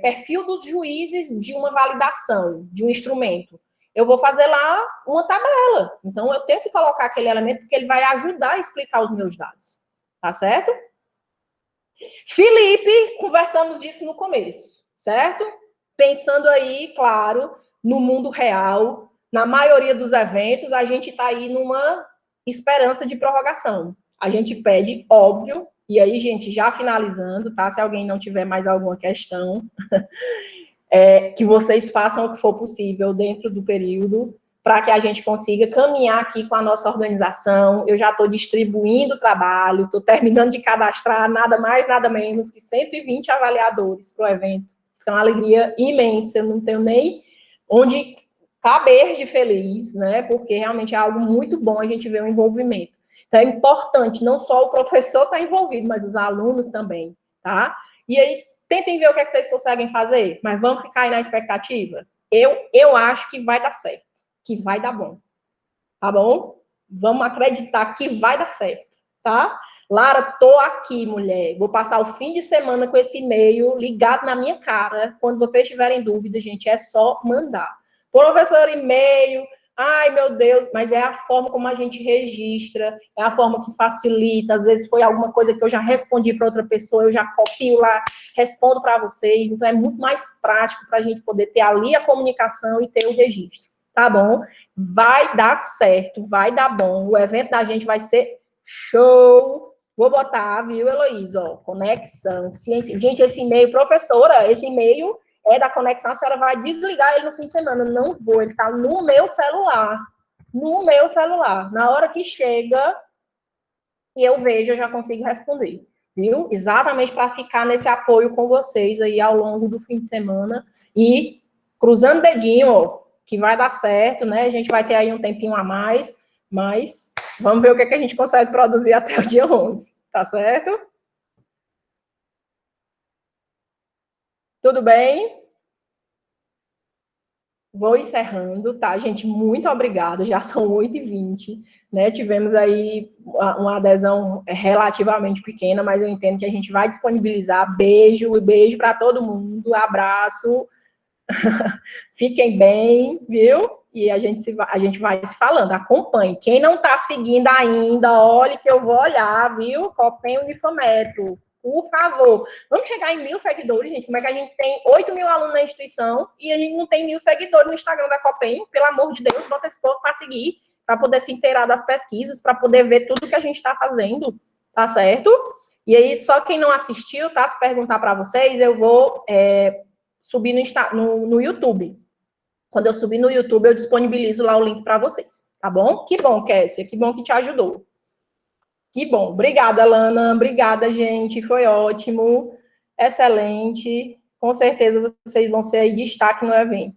perfil dos juízes de uma validação de um instrumento. Eu vou fazer lá uma tabela. Então, eu tenho que colocar aquele elemento porque ele vai ajudar a explicar os meus dados. Tá certo? Felipe, conversamos disso no começo, certo? Pensando aí, claro, no mundo real, na maioria dos eventos, a gente está aí numa esperança de prorrogação. A gente pede, óbvio, e aí, gente, já finalizando, tá? Se alguém não tiver mais alguma questão, que vocês façam o que for possível dentro do período, para que a gente consiga caminhar aqui com a nossa organização. Eu já estou distribuindo o trabalho, estou terminando de cadastrar nada mais, nada menos que 120 avaliadores para o evento. Isso é uma alegria imensa, eu não tenho nem onde caber de feliz, né? Porque realmente é algo muito bom a gente ver o envolvimento. Então, é importante, não só o professor estar envolvido, mas os alunos também, tá? E aí, tentem ver o que é que vocês conseguem fazer, mas vamos ficar aí na expectativa? Eu acho que vai dar certo, que vai dar bom, tá bom? Vamos acreditar que vai dar certo, tá? Lara, tô aqui, mulher. Vou passar o fim de semana com esse e-mail ligado na minha cara. Quando vocês tiverem dúvida, gente, é só mandar. Professor, e-mail. Ai, meu Deus, mas é a forma como a gente registra, é a forma que facilita. Às vezes foi alguma coisa que eu já respondi para outra pessoa, eu já copio lá, respondo para vocês. Então, é muito mais prático para a gente poder ter ali a comunicação e ter o registro. Tá bom? Vai dar certo, vai dar bom. O evento da gente vai ser show. Vou botar, viu, Heloísa? Ó, conexão. Gente, esse e-mail, professora, esse e-mail é da conexão, a senhora vai desligar ele no fim de semana. Não vou, ele está no meu celular. No meu celular. Na hora que chega e eu vejo, eu já consigo responder. Viu? Exatamente para ficar nesse apoio com vocês aí ao longo do fim de semana. E cruzando o dedinho, ó, que vai dar certo, né? A gente vai ter aí um tempinho a mais, mas vamos ver o que a gente consegue produzir até o dia 11, tá certo? Tudo bem? Vou encerrando, tá, gente? Muito obrigada, já são 8h20, né? Tivemos aí uma adesão relativamente pequena, mas eu entendo que a gente vai disponibilizar. Beijo, e beijo para todo mundo, abraço, fiquem bem, viu? E a gente vai se falando, acompanhe. Quem não está seguindo ainda, olhe que eu vou olhar, viu? Copem o Unifametro. Por favor. Vamos chegar em 1.000 seguidores, gente. Como é que a gente tem 8.000 alunos na instituição e a gente não tem 1.000 seguidores no Instagram da Copem? Pelo amor de Deus, bota esse povo para seguir, para poder se inteirar das pesquisas, para poder ver tudo que a gente está fazendo, tá certo? E aí, só quem não assistiu, tá? Se perguntar para vocês, eu vou subir no YouTube. Quando eu subir no YouTube, eu disponibilizo lá o link para vocês, tá bom? Que bom, Kessia, que bom que te ajudou. Que bom. Obrigada, Lana. Obrigada, gente. Foi ótimo. Excelente. Com certeza vocês vão ser aí destaque no evento.